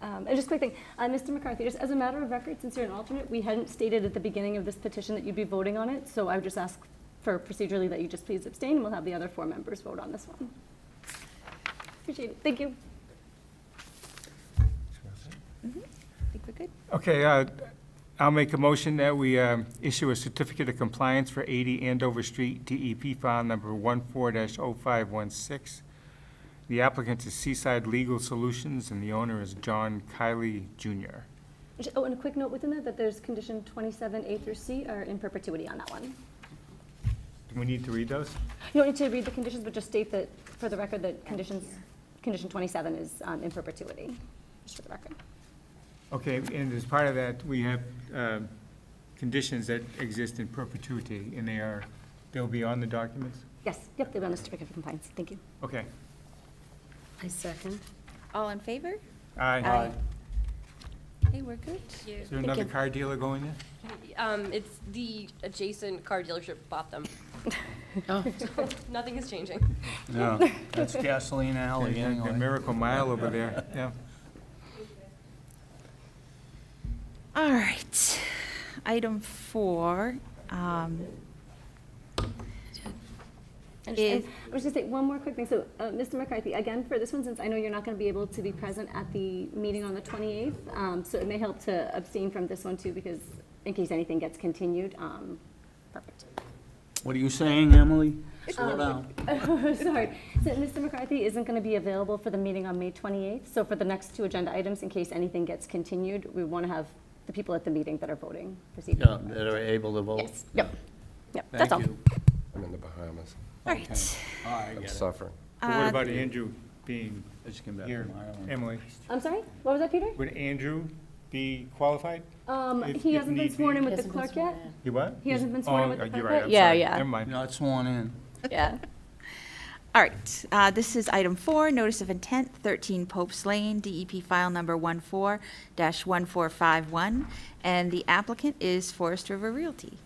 And just a quick thing, Mr. McCarthy, just as a matter of record, since you're an alternate, we hadn't stated at the beginning of this petition that you'd be voting on it, so I would just ask for procedurally that you just please abstain, and we'll have the other 4 members vote on this one. Appreciate it, thank you. I think we're good. Okay, I'll make a motion that we issue a certificate of compliance for 80 Andover Street, DEP file number 14-0516. The applicant is Seaside Legal Solutions, and the owner is John Kiley Jr. Oh, and a quick note within that there's condition 27A through C are in perpetuity on that one. Do we need to read those? You don't need to read the conditions, but just state that, for the record, that condition 27 is in perpetuity, just for the record. Okay, and as part of that, we have conditions that exist in perpetuity, and they'll be on the documents? Yes, yep, they've done a certificate of compliance, thank you. Okay. I second. All in favor? Aye. Okay, we're good. Is there another car dealer going there? It's the adjacent car dealership bought them. Oh. Nothing is changing. No, that's Gasoline Alley The anyway. Miracle Mile over there, yeah. All right. Item 4. And Is- I was just say one more quick thing. So, Mr. McCarthy, again, for this one, since I know you're not going to be able to be present at the meeting on the 28th, so it may help to abstain from this one too, because in case anything gets continued. Perfect. What are you saying, Emily? Slow down. Sorry. So Mr. McCarthy isn't going to be available for the meeting on May 28th. So for the next 2 agenda items, in case anything gets continued, we want to have the people at the meeting that are voting proceed. Yeah, that are able to vote. Yes. Yep. Yep. That's all. Thank you. I'm in the Bahamas. All right. All right, I I'm get it. suffering. But what about Andrew being I just came back here? from Ireland. Emily, I'm sorry. What was that, Peter? would Andrew be qualified? If- He if hasn't been need sworn be? in with the clerk yet. He what? He hasn't been sworn in with the You're clerk right, yet? I'm Yeah, sorry. yeah. Never mind. Not sworn in. Yeah. All right, this is item 4, notice of intent, 13 Popes Lane, DEP file number 14-1451, and the applicant is Forest River Realty.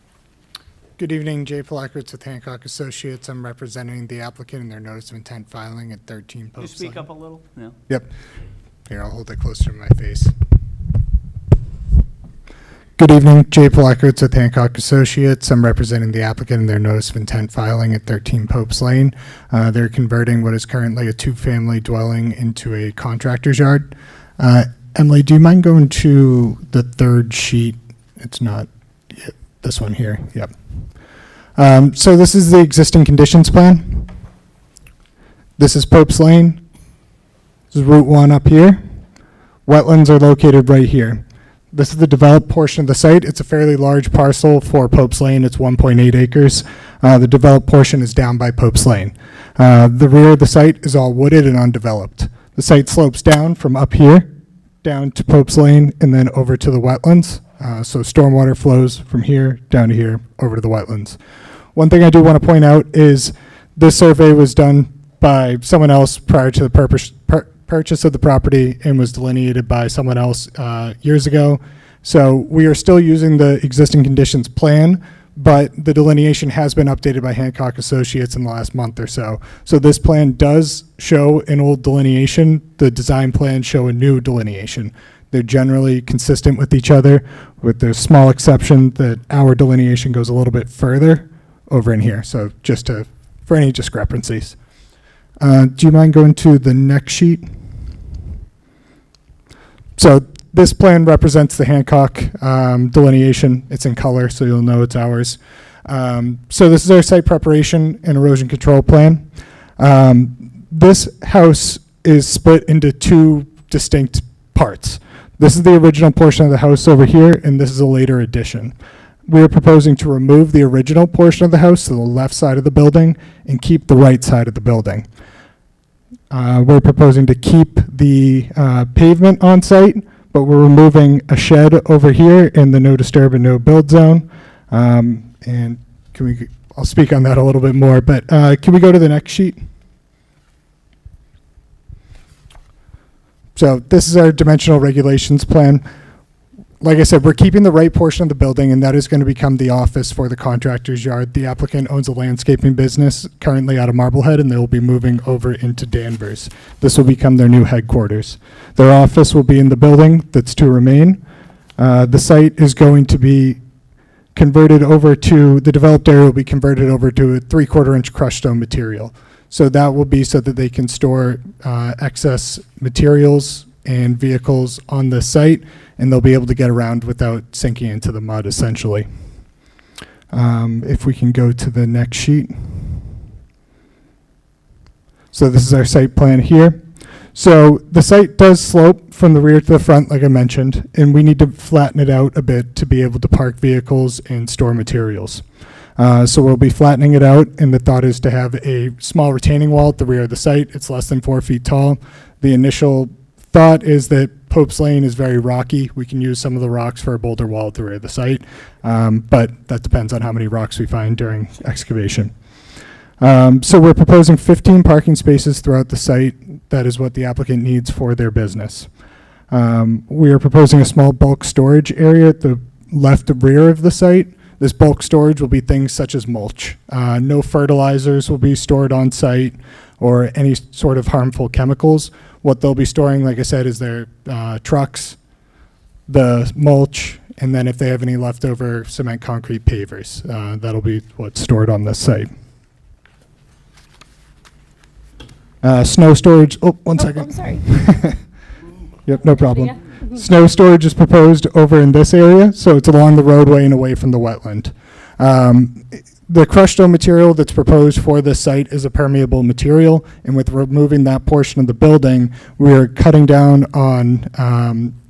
Good evening, Jay Polakowitz with Hancock Associates. I'm representing the applicant in their notice of intent filing at 13 Can you Post speak Lane. up a little? Yeah. Yep. Here, I'll hold it closer to my face. Good evening, Jay Polakowitz with Hancock Associates. I'm representing the applicant in their notice of intent filing at 13 Popes Lane. They're converting what is currently a 2-family dwelling into a contractor's yard. Emily, do you mind going to the 3rd sheet? It's not this one here. Yep. So this is the existing conditions plan. This is Popes Lane. This is Route 1 up here. Wetlands are located right here. This is the developed portion of the site. It's a fairly large parcel for Popes Lane. It's 1.8 acres. The developed portion is down by Popes Lane. The rear of the site is all wooded and undeveloped. The site slopes down from up here, down to Popes Lane, and then over to the wetlands. So stormwater flows from here, down to here, over to the wetlands. One thing I do want to point out is this survey was done by someone else prior to the purchase of the property and was delineated by someone else years ago. So we are still using the existing conditions plan, but the delineation has been updated by Hancock Associates in the last month or so. So this plan does show an old delineation. The design plans show a new delineation. They're generally consistent with each other, with the small exception that our delineation goes a little bit further over in here. So just for any discrepancies. Do you mind going to the next sheet? So this plan represents the Hancock delineation. It's in color, so you'll know it's ours. So this is our site preparation and erosion control plan. This house is split into 2 distinct parts. This is the original portion of the house over here, and this is a later addition. We are proposing to remove the original portion of the house to the left side of the building and keep the right side of the building. We're proposing to keep the pavement on site, but we're removing a shed over here in the no disturb and no build zone. And I'll speak on that a little bit more, but can we go to the next sheet? So this is our dimensional regulations plan. Like I said, we're keeping the right portion of the building, and that is going to become the office for the contractor's yard. The applicant owns a landscaping business currently out of Marblehead, and they will be moving over into Danvers. This will become their new headquarters. Their office will be in the building that's to remain. The site is going to be converted over to, the developed area will be converted over to a 3/4-inch crushed stone material. So that will be so that they can store excess materials and vehicles on the site, and they'll be able to get around without sinking into the mud, essentially. If we can go to the next sheet. So this is our site plan here. So the site does slope from the rear to the front, like I mentioned, and we need to flatten it out a bit to be able to park vehicles and store materials. So we'll be flattening it out, and the thought is to have a small retaining wall at the rear of the site. It's less than 4 feet tall. The initial thought is that Pope's Lane is very rocky. We can use some of the rocks for a boulder wall at the rear of the site, but that depends on how many rocks we find during excavation. So we're proposing 15 parking spaces throughout the site. That is what the applicant needs for their business. We are proposing a small bulk storage area at the left rear of the site. This bulk storage will be things such as mulch. No fertilizers will be stored on site or any sort of harmful chemicals. What they'll be storing, like I said, is their trucks, the mulch, and then if they have any leftover cement concrete pavers, that'll be what's stored on this site. Snow storage, one second. I'm sorry. Yep, no problem. Snow storage is proposed over in this area, so it's along the roadway and away from the wetland. The crushed stone material that's proposed for this site is a permeable material, and with removing that portion of the building, we're cutting down on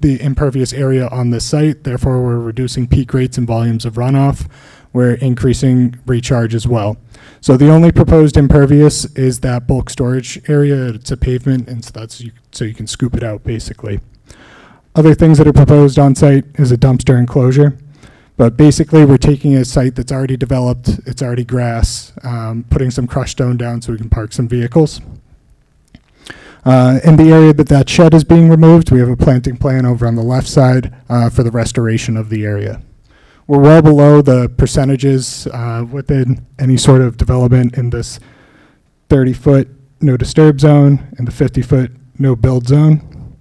the impervious area on this site. Therefore, we're reducing peak rates and volumes of runoff. We're increasing recharge as well. So the only proposed impervious is that bulk storage area. It's a pavement, and so that's so you can scoop it out, basically. Other things that are proposed on site is a dumpster enclosure. But basically, we're taking a site that's already developed, it's already grass, putting some crushed stone down so we can park some vehicles. In the area that shed is being removed, we have a planting plan over on the left side for the restoration of the area. We're well below the percentages within any sort of development in this 30-foot no disturb zone and the 50-foot no build zone.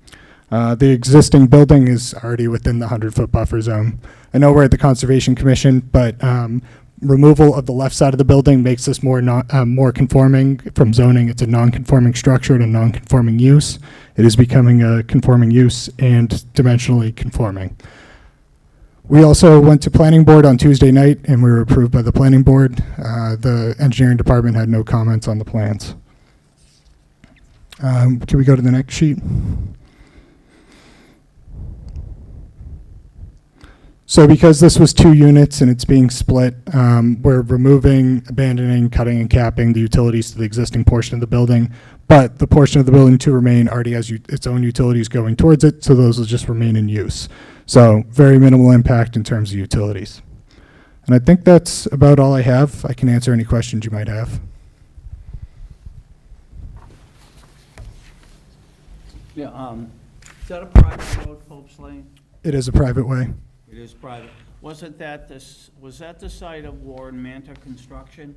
The existing building is already within the 100-foot buffer zone. I know we're at the Conservation Commission, but removal of the left side of the building makes this more conforming from zoning. It's a non-conforming structure and a non-conforming use. It is becoming a conforming use and dimensionally conforming. We also went to planning board on Tuesday night, and we were approved by the planning board. The engineering department had no comments on the plans. Can we go to the next sheet? So because this was 2 units and it's being split, we're removing, abandoning, cutting, and capping the utilities to the existing portion of the building, but the portion of the building to remain already has its own utilities going towards it, so those will just remain in use. So very minimal impact in terms of utilities. And I think that's about all I have. I can answer any questions you might have. Yeah, is that a private road, Pope's Lane? It is a private way. It is private. Was that the site of Warren Manta Construction?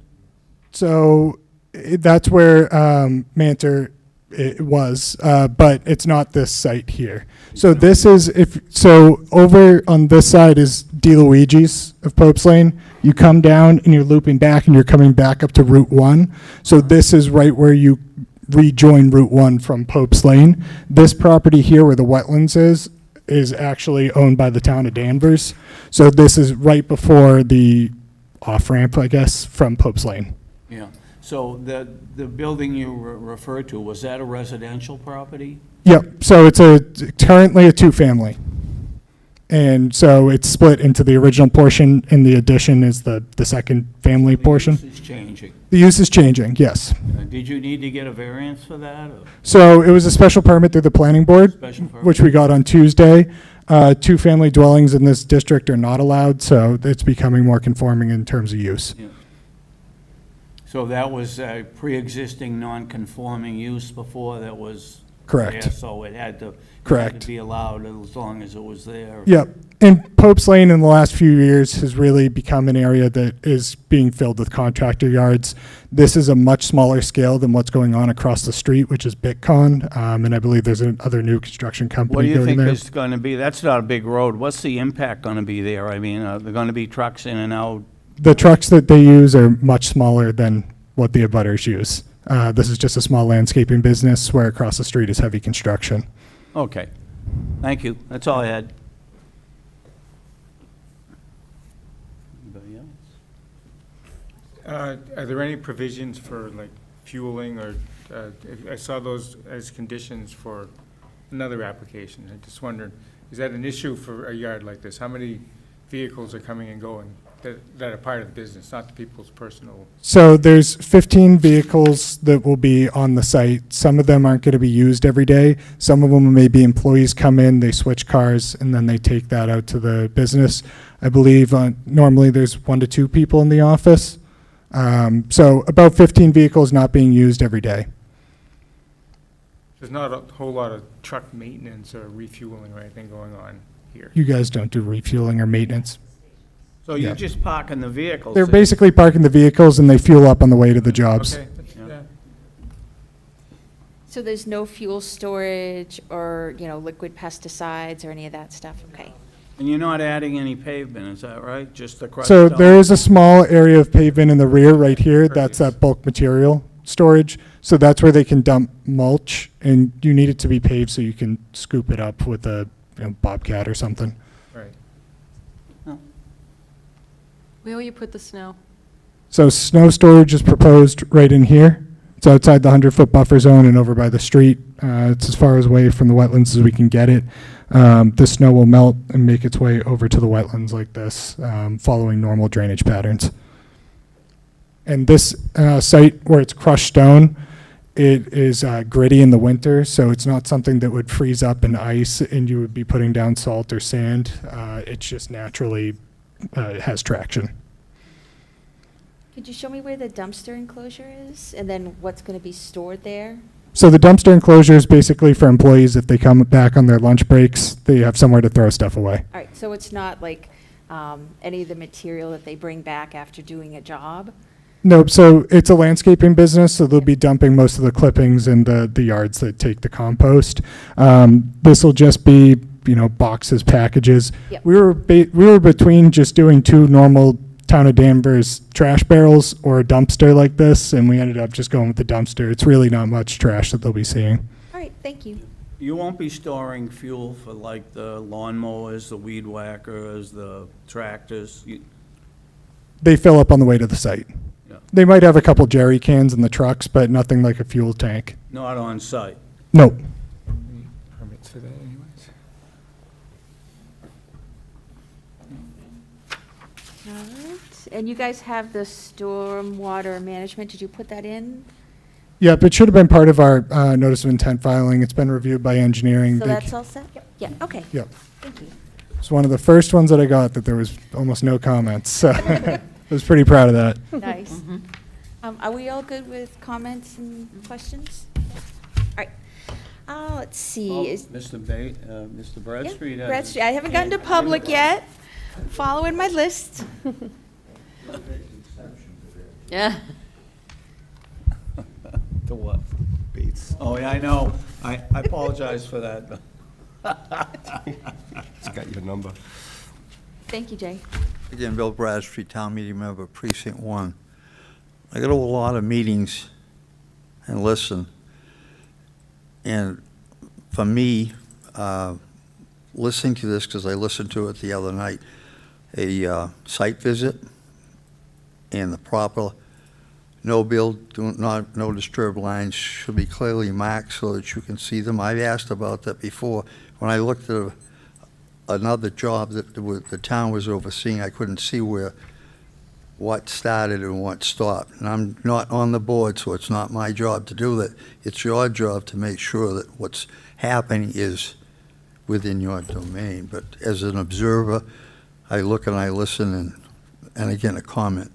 So that's where Mantor it was, but it's not this site here. So this is, over on this side is DeLuigi's of Pope's Lane. You come down and you're looping back and you're coming back up to Route 1. So this is right where you rejoin Route 1 from Pope's Lane. This property here where the wetlands is actually owned by the town of Danvers. So this is right before the off-ramp, I guess, from Pope's Lane. Yeah. So the building you referred to, was that a residential property? Yep. So it's currently a 2-family. And so it's split into the original portion, and the addition is the second family portion. The use is changing. The use is changing, yes. Did you need to get a variance for that? Or? So it was a special permit through the planning board, Special permit. which we got on Tuesday. 2-family dwellings in this district are not allowed, so it's becoming more conforming in terms of use. Yeah. So that was a pre-existing non-conforming use before that was Correct. there, so it had to Correct. be allowed as long as it was there. Yep. And Pope's Lane in the last few years has really become an area that is being filled with contractor yards. This is a much smaller scale than what's going on across the street, which is Bitcon. And I believe there's another new construction What do company you going think there. is going to be, that's not a big road, what's the impact going to be there? I mean, are there going to be trucks in and out? The trucks that they use are much smaller than what the abutters use. This is just a small landscaping business where across the street is heavy construction. Okay, thank you, that's all I had. Anybody else? Are there any provisions for like fueling or, I saw those as conditions for another application. I just wondered, is that an issue for a yard like this? How many vehicles are coming and going that are part of the business, not the people's personal? So there's 15 vehicles that will be on the site. Some of them aren't going to be used every day. Some of them may be employees come in, they switch cars, and then they take that out to the business. I believe normally there's 1 to 2 people in the office. So about 15 vehicles not being used every day. There's not a whole lot of truck maintenance or refueling or anything going on here. You guys don't do refueling or maintenance. So Yeah. you're just parking the vehicles? They're there? basically parking the vehicles and they fuel up on the way to the jobs. Okay, Yeah. yeah. So there's no fuel storage or, liquid pesticides or any of that stuff? Okay. And you're not adding any pavement, is that right? Just the crushed So stone? there is a small area of pavement in the rear right here. That's that bulk material storage. So that's where they can dump mulch, and you need it to be paved so you can scoop it up with a bobcat or something. Right. Where will you put the snow? So snow storage is proposed right in here. It's outside the 100-foot buffer zone and over by the street. It's as far away from the wetlands as we can get it. The snow will melt and make its way over to the wetlands like this, following normal drainage patterns. And this site where it's crushed stone, it is gritty in the winter, so it's not something that would freeze up in ice and you would be putting down salt or sand. It's just naturally has traction. Could you show me where the dumpster enclosure is and then what's going to be stored there? So the dumpster enclosure is basically for employees. If they come back on their lunch breaks, they have somewhere to throw stuff away. All right, so it's not like any of the material that they bring back after doing a job? Nope, so it's a landscaping business, so they'll be dumping most of the clippings in the yards that take the compost. This will just be, boxes, packages. Yep. We were between just doing 2 normal Town of Danvers trash barrels or a dumpster like this, and we ended up just going with the dumpster. It's really not much trash that they'll be seeing. All right, thank you. You won't be storing fuel for like the lawnmowers, the weed whackers, the tractors? They fill up on the way to the site. Yeah. They might have a couple jerry cans in the trucks, but nothing like a fuel tank. Not on site? Nope. Any permits for that anyways? All right, and you guys have the stormwater management, did you put that in? Yep, it should have been part of our notice of intent filing. It's been reviewed by engineering. So They that's all set? Yeah, okay. Yep. Thank you. It's one of the first ones that I got that there was almost no comments, so I was pretty proud of that. Nice. Are we all good with comments and questions? All right. Let's see. Is- Mr. Bradstreet? Yeah, has Bradstreet, I haven't gotten to public yet. Following my list. Yeah. To what? Beats. Oh, yeah, I know. I apologize for that. It's got your number. Thank you, Jay. Again, Bill Bradstreet, Town Meeting Member, Precinct 1. I go to a lot of meetings and listen. And for me, listening to this, because I listened to it the other night, a site visit and the proper no build, no disturb lines should be clearly marked so that you can see them. I've asked about that before. When I looked at another job that the town was overseeing, I couldn't see what started and what stopped. And I'm not on the board, so it's not my job to do that. It's your job to make sure that what's happening is within your domain. But as an observer, I look and I listen, and again, a comment.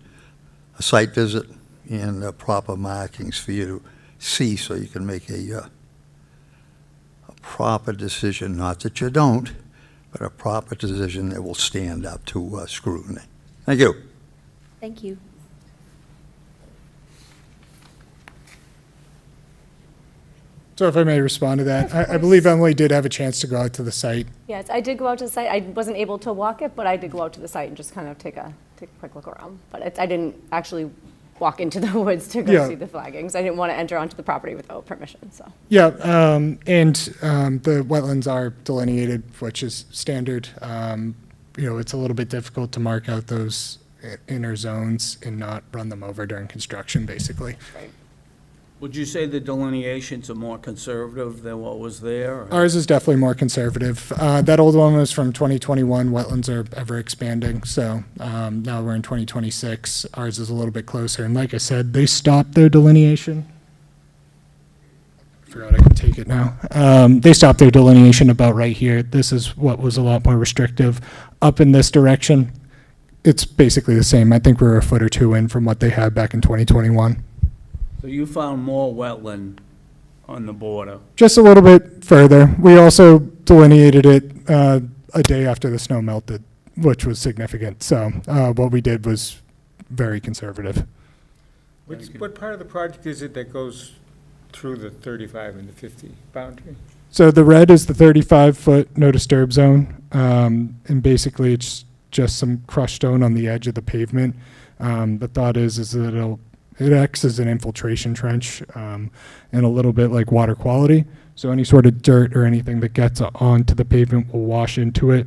A site visit, and proper markings for you to see so you can make a proper decision, not that you don't, but a proper decision that will stand up to scrutiny. Thank you. Thank you. So if I may respond to that, I believe Emily did have a chance to go out to the site. Yes, I did go out to the site. I wasn't able to walk it, but I did go out to the site and just kind of take a quick look around. But I didn't actually walk into the woods to go Yeah. see the flaggings. I didn't want to enter onto the property without permission, so. Yeah, the wetlands are delineated, which is standard. It's a little bit difficult to mark out those inner zones and not run them over during construction, basically. Right. Would you say the delineations are more conservative than what was there? or- Ours is definitely more conservative. That old one was from 2021. Wetlands are ever expanding, so now we're in 2026. Ours is a little bit closer. And like I said, they stopped their delineation. I forgot I can take it now. They stopped their delineation about right here. This is what was a lot more restrictive. Up in this direction, it's basically the same. I think we're a foot or two in from what they had back in 2021. So you found more wetland on the border? Just a little bit further. We also delineated it a day after the snow melted, which was significant. So what we did was very conservative. What part of the project is it that goes through the 35 and the 50 boundary? So the red is the 35-foot no disturb zone, and basically it's just some crushed stone on the edge of the pavement. The thought is that it acts as an infiltration trench, and a little bit like water quality. So any sort of dirt or anything that gets onto the pavement will wash into it,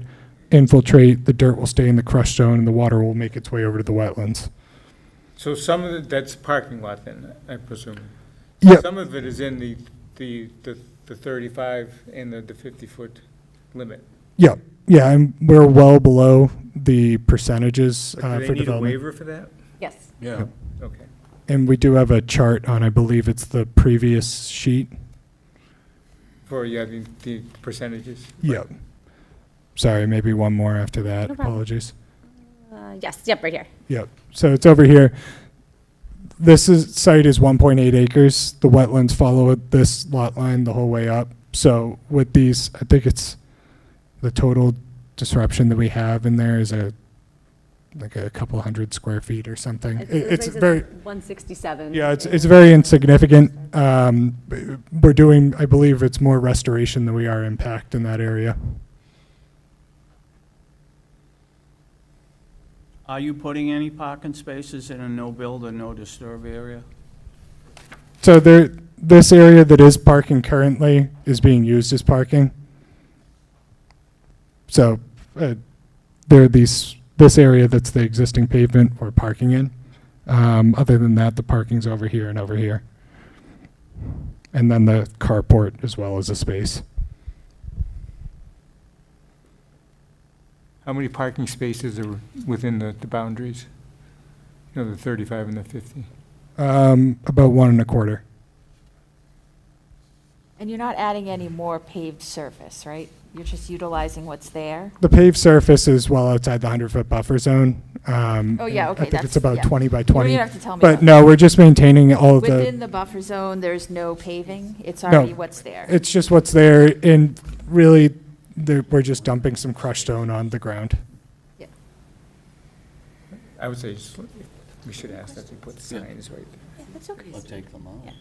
infiltrate, the dirt will stay in the crushed stone, and the water will make its way over to the wetlands. So some of it, that's parking lot then, I presume? Yep. Some of it is in the 35 and the 50-foot limit. Yeah, and we're well below the percentages But for do they need a development. waiver for that? Yes. Yeah. Okay. And we do have a chart on, I believe it's the previous sheet. For, yeah, the percentages? Yep. Sorry, maybe one more after that. No problem. Apologies. Yes, yep, right here. Yep. So it's over here. Site is 1.8 acres. The wetlands follow this lot line the whole way up. So with these, I think it's the total disruption that we have in there is like a couple hundred square feet or something. It's very, 167. yeah, it's very insignificant. We're doing, I believe it's more restoration than we are impact in that area. Are you putting any parking spaces in a no-build or no-disturb area? So this area that is parking currently is being used as parking. So this area that's the existing pavement we're parking in. Other than that, the parking's over here and over here. And then the carport as well as a space. How many parking spaces are within the boundaries? You know, the 35 and the 50? About 1 1/4. And you're not adding any more paved surface, right? You're just utilizing what's there? The paved surface is well outside the 100-foot buffer zone. Oh, yeah, okay, I think that's- it's about yeah. 20 by You 20. don't have to tell me But that. no, we're just maintaining all of the. Within the buffer zone, there's no paving? It's No. already what's there? It's just what's there, and really, we're just dumping some crushed stone on the ground. I would say we should ask that they put the signs right there. Yeah, that's okay. Or take them out? Yeah.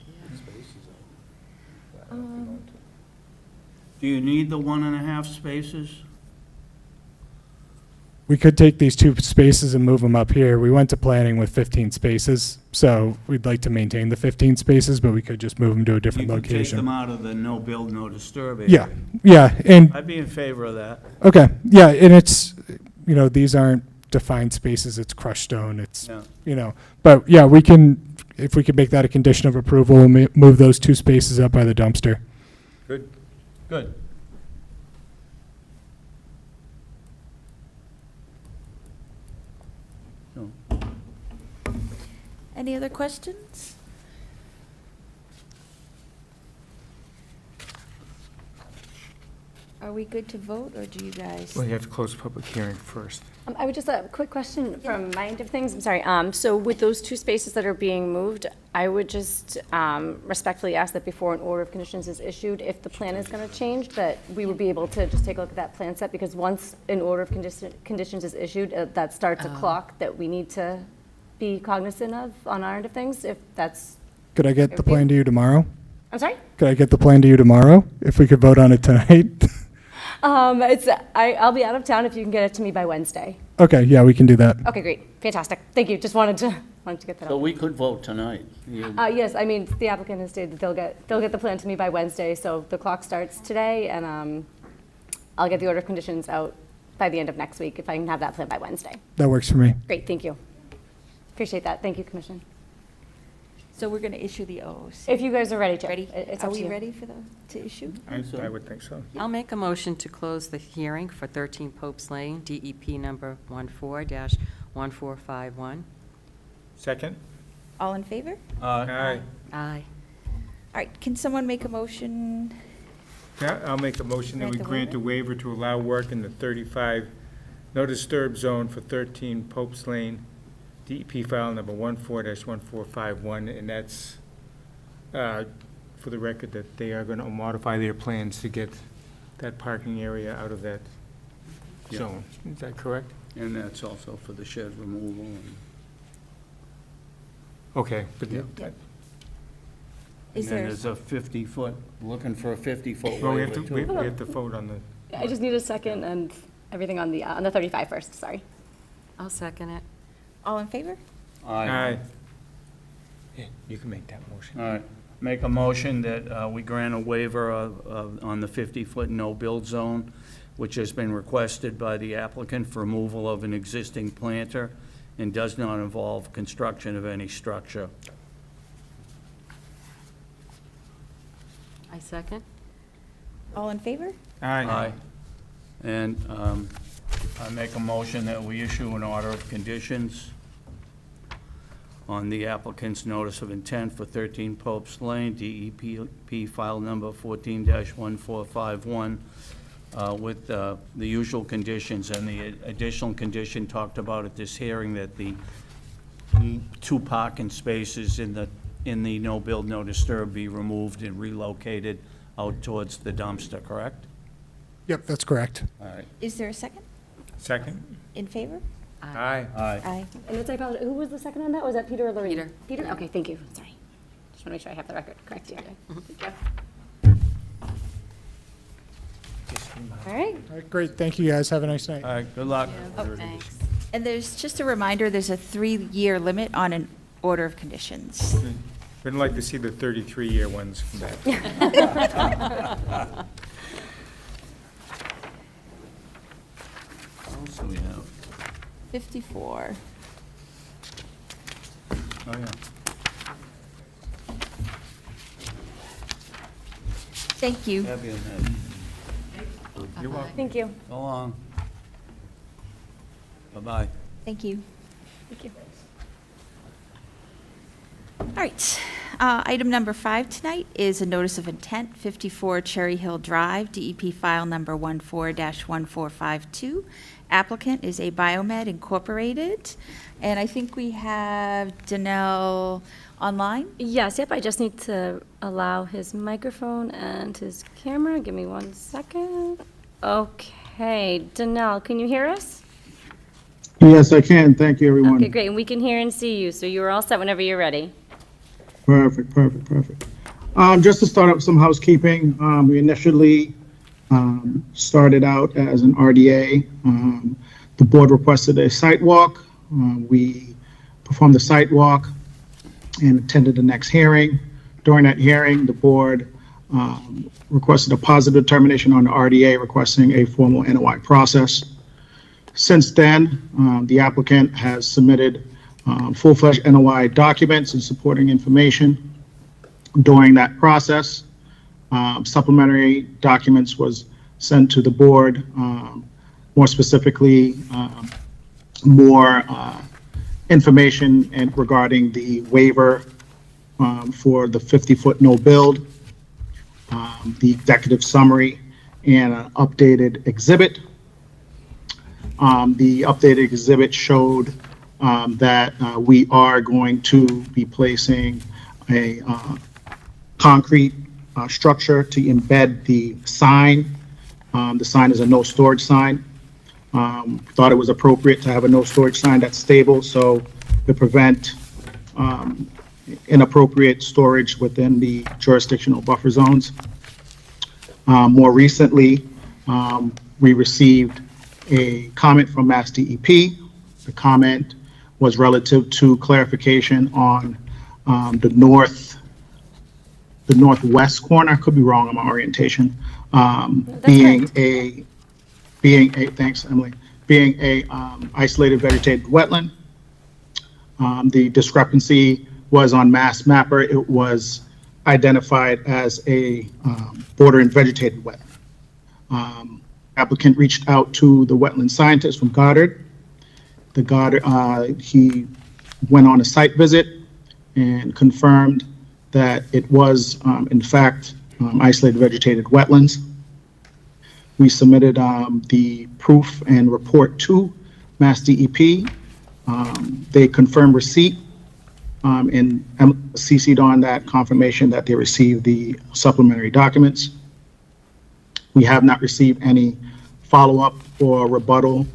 Do you need the 1.5 spaces? We could take these 2 spaces and move them up here. We went to planning with 15 spaces, so we'd like to maintain the 15 spaces, but we could just move them to a different You could take them location. out of the no-build, no-disturb area. Yeah, and, I'd be in favor of that. okay, yeah, and it's, these aren't defined spaces, it's crushed stone, it's, Yeah. but yeah, if we could make that a condition of approval, we'll move those 2 spaces up by the dumpster. Good. Good. Any other questions? Are we good to vote, or do you guys? Well, you have to close the public hearing first. I would just, a quick question from my end of things, I'm sorry. So with those two spaces that are being moved, I would just respectfully ask that before an order of conditions is issued, if the plan is going to change, that we would be able to just take a look at that plan set, because once an order of conditions is issued, that starts a clock that we need to be cognizant of on our end of things, if that's, Could I get the plan to you tomorrow? I'm sorry? Could I get the plan to you tomorrow, if we could vote on it tonight? I'll be out of town if you can get it to me by Wednesday. Okay, yeah, we can do that. Okay, great, fantastic, thank you, just wanted to get that So out. we could vote tonight. Yes, I mean, the applicant has stated that they'll get the plan to me by Wednesday, so the clock starts today, and I'll get the order of conditions out by the end of next week, if I can have that plan by Wednesday. That works for me. Great, thank you. Appreciate that, thank you, Commission. So we're going to issue the OOC. If you guys are ready to. Ready? It's Are up to we you. ready to issue? I would think so. I'll make a motion to close the hearing for 13 Popes Lane, DEP number 14-1451. Second? All in favor? Aye. Aye. All right, can someone make a motion? Yeah, I'll make a motion that we Grant the grant a waiver to allow work in the 35 no disturb zone for 13 Popes Lane, DEP file number 14-1451, and that's, for the record, that they are going to modify their plans to get that parking area out of that Yeah. zone. Is that correct? And that's also for the shed removal. And Okay, but Yeah. that- Is then there, there's a 50-foot, looking for a 50-foot well, we waiver, have to, too. we have to vote on the, I just need a second and everything on the 35 first, sorry. I'll second it. all in favor? aye. Yeah, you can make that motion. All right. Make a motion that we grant a waiver on the 50-foot no-build zone, which has been requested by the applicant for removal of an existing planter and does not involve construction of any structure. I second. All in favor? Aye. And I make a motion that we issue an order of conditions on the applicant's notice of intent for 13 Popes Lane, DEP file number 14-1451, with the usual conditions and the additional condition talked about at this hearing, that the 2 parking spaces in the no build, no disturb be removed and relocated out towards the dumpster, correct? Yep, that's correct. All right. Is there a second? Second? In favor? Aye. Aye. Aye. And that's, I apologize, who was the second on that? Was that Peter or Lorraine? Peter. Peter, okay, thank you, sorry. Just want to make sure I have the record correct here. Thank you. All right. All right, great, thank you, guys, have a nice night. All right, good luck. Oh, thanks. And there's just a reminder, there's a 3-year limit on an order of conditions. We'd like to see the 33-year ones come back. What else do we have? 54. Oh, yeah. Thank you. Have you in that? You're welcome. Thank you. So long. Bye-bye. Thank you. Thank you. All right. Item number 5 tonight is a notice of intent, 54 Cherry Hill Drive, DEP file number 14-1452. Applicant is a Biomed Incorporated, and I think we have Danell online. Yes, yep, I just need to allow his microphone and his camera. Give me 1 second. Okay, Danelle, can you hear us? Yes, I can. Thank you, everyone. Okay, great, and we can hear and see you, so you are all set whenever you're ready. Perfect. Just to start up with some housekeeping, we initially started out as an RDA. The board requested a site walk. We performed the site walk and attended the next hearing. During that hearing, the board requested a positive determination on the RDA, requesting a formal NOI process. Since then, the applicant has submitted full-fledged NOI documents and supporting information. During that process, supplementary documents was sent to the board, more specifically, more information regarding the waiver for the 50-foot no build, the executive summary, and an updated exhibit. The updated exhibit showed that we are going to be placing a concrete structure to embed the sign. The sign is a no storage sign. Thought it was appropriate to have a no storage sign that's stable, so to prevent inappropriate storage within the jurisdictional buffer zones. More recently, we received a comment from Mass DEP. The comment was relative to clarification on the northwest corner. I could be wrong on my orientation. Being a thanks, Emily. Being a isolated vegetated wetland. The discrepancy was on Mass Mapper. It was identified as a bordering vegetated wetland. Applicant reached out to the wetland scientist from Goddard. He went on a site visit and confirmed that it was, in fact, isolated vegetated wetlands. We submitted the proof and report to Mass DEP. They confirmed receipt and CC'd on that confirmation that they received the supplementary documents. We have not received any follow-up or rebuttal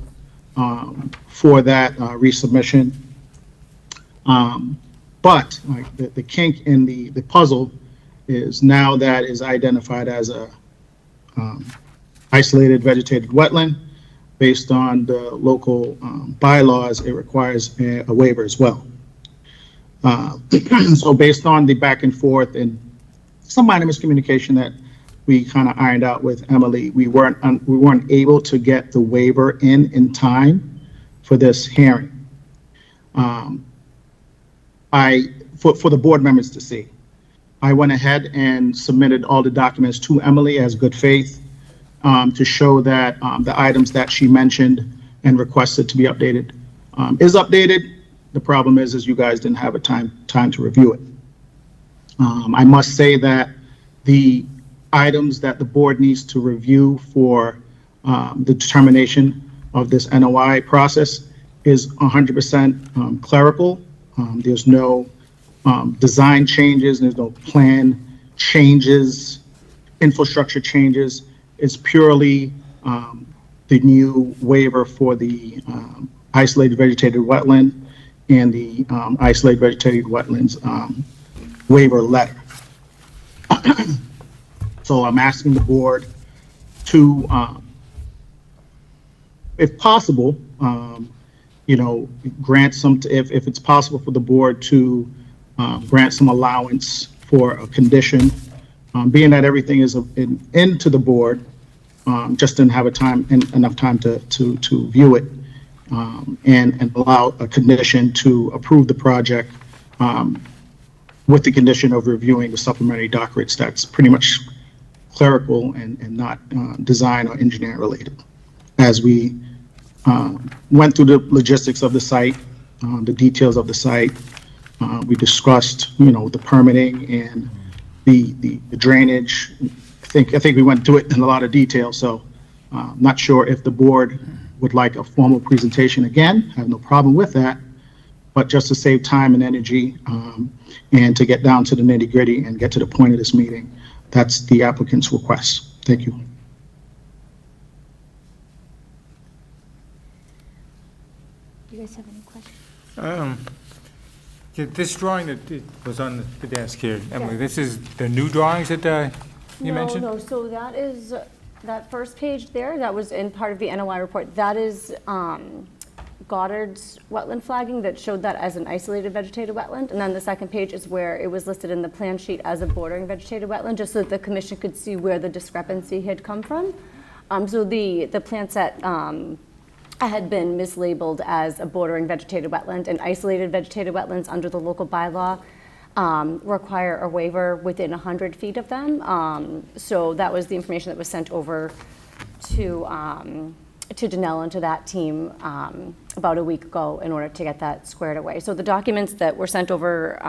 for that resubmission. But the kink in the puzzle is now that is identified as a isolated vegetated wetland. Based on the local bylaws, it requires a waiver as well. So based on the back and forth and some minor miscommunication that we kind of ironed out with Emily, we weren't able to get the waiver in time for this hearing. For the board members to see. I went ahead and submitted all the documents to Emily as good faith to show that the items that she mentioned and requested to be updated is updated. The problem is you guys didn't have a time to review it. I must say that the items that the board needs to review for the determination of this NOI process is 100% clerical. There's no design changes, there's no plan changes, infrastructure changes. It's purely the new waiver for the isolated vegetated wetland and the isolated vegetated wetlands waiver letter. So I'm asking the board to, if possible, grant some, if it's possible for the board to grant some allowance for a condition, being that everything is into the board, just didn't have enough time to view it, and allow a condition to approve the project with the condition of reviewing the supplementary documents. That's pretty much clerical and not design or engineering related. As we went through the logistics of the site, the details of the site, we discussed, the permitting and the drainage. I think we went through it in a lot of detail, so not sure if the board would like a formal presentation again. I have no problem with that, but just to save time and energy and to get down to the nitty gritty and get to the point of this meeting, that's the applicant's request. Thank you. Do you guys have any questions? This drawing that was on the desk here, Emily, this is the new drawings that you mentioned? No, so that is, that first page there, that was in part of the NOI report. That is Goddard's wetland flagging that showed that as an isolated vegetated wetland. And then the second page is where it was listed in the plan sheet as a bordering vegetated wetland, just so that the commission could see where the discrepancy had come from. So the plan set had been mislabeled as a bordering vegetated wetland, and isolated vegetated wetlands under the local bylaw require a waiver within 100 feet of them. So that was the information that was sent over to Danelle and to that team about a week ago in order to get that squared away. So the documents that were sent over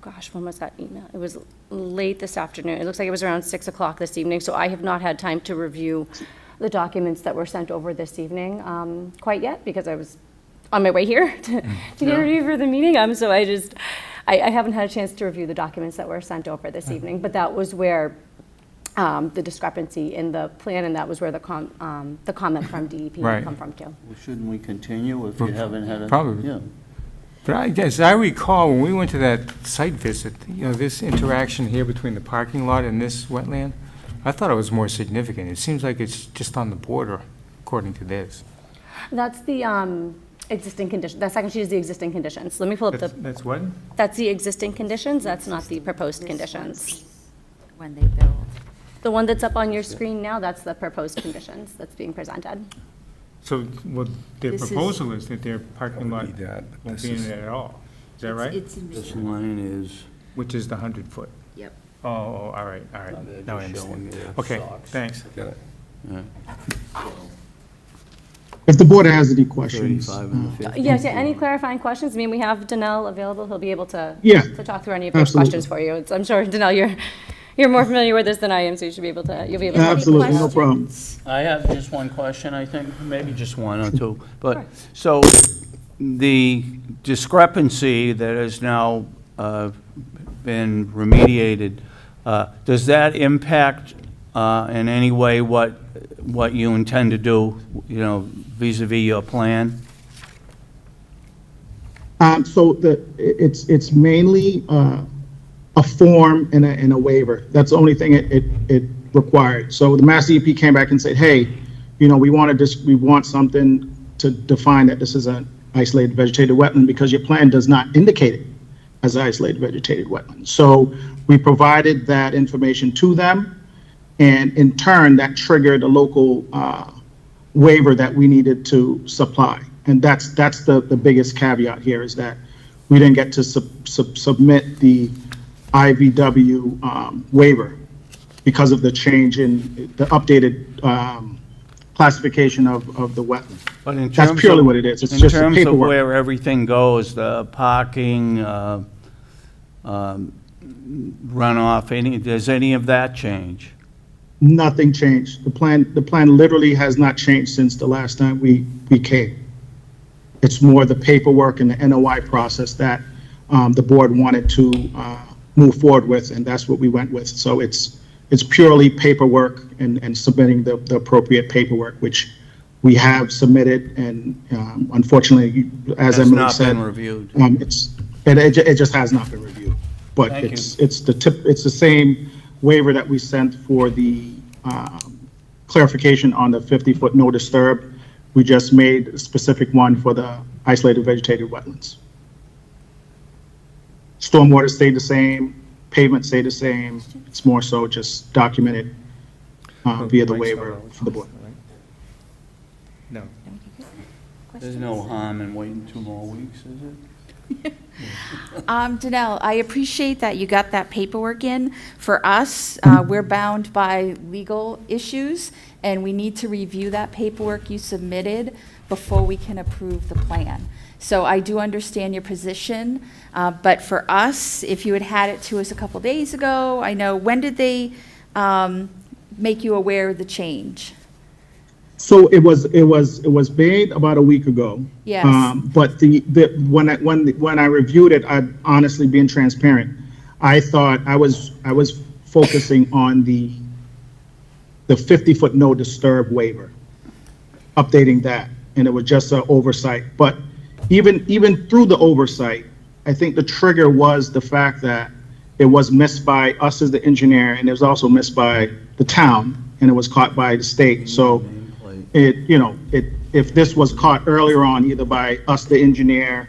gosh, when was that email? It was late this afternoon. It looks like it was around 6 o'clock this evening, so I have not had time to review the documents that were sent over this evening quite yet, because I was on my way here to get ready for the meeting. So I haven't had a chance to review the documents that were sent over this evening, but that was where the discrepancy in the plan, and that was where the comment from DEP had Right. come from too. Well, shouldn't we continue if you haven't had a? Probably. Yeah. But as I recall, when we went to that site visit, this interaction here between the parking lot and this wetland, I thought it was more significant. It seems like it's just on the border, according to this. That's the existing condition. That second sheet is the existing conditions. Let me pull up the, That's what? that's the existing conditions. That's not the proposed conditions. When they build. The one that's up on your screen now, that's the proposed conditions that's being presented. So what their This is- proposal is that their parking lot won't be in it at all. Is that right? It's in This the, line is. Which is the 100-foot? yep. Oh, all right. Now I understand. Okay, thanks. Yeah. If the board has any questions. 35 and the 50. Yes, yeah, any clarifying questions? I mean, we have Danell available. He'll be able to Yeah, to talk through any of those absolutely. questions for you. I'm sure, Danell, you're more familiar with this than I am, so you should be able to, you'll be able to. Absolutely, no problem. I have just one question, I think, maybe just one or two. But, so, the discrepancy that has now been remediated, does that impact in any way what you intend to do, vis-à-vis your plan? So it's mainly a form and a waiver. That's the only thing it required. So the Mass DEP came back and said, hey, we want something to define that this is an isolated vegetated wetland, because your plan does not indicate it as an isolated vegetated wetland. So we provided that information to them, and in turn, that triggered a local waiver that we needed to supply. And that's the biggest caveat here, is that we didn't get to submit the IVW waiver because of the change in the updated classification of the wetland. But in That's terms purely of- what it is. It's in just the terms of paperwork. where everything goes, the parking, runoff, does any of that change? Nothing changed. The plan literally has not changed since the last time we came. It's more the paperwork and the NOI process that the board wanted to move forward with, and that's what we went with. So it's purely paperwork and submitting the appropriate paperwork, which we have submitted, and unfortunately, as Has Emily not said, been reviewed. it just has not been reviewed. But Thank you. it's the same waiver that we sent for the clarification on the 50-foot no disturb. We just made a specific one for the isolated vegetated wetlands. Stormwater stayed the same, pavement stayed the same. It's more so just documented via the waiver for the board. No. There's no harm in waiting 2 more weeks, is it? Danelle, I appreciate that you got that paperwork in. For us, we're bound by legal issues, and we need to review that paperwork you submitted before we can approve the plan. So I do understand your position, but for us, if you had it to us a couple days ago, I know, when did they make you aware of the change? So it was made about a week ago. Yes. But when I reviewed it, I honestly, being transparent, I thought I was focusing on the 50-foot no disturb waiver, updating that, and it was just an oversight. But even through the oversight, I think the trigger was the fact that it was missed by us as the engineer, and it was also missed by the town, and it was caught by the state. So if this was caught earlier on, either by us, the engineer,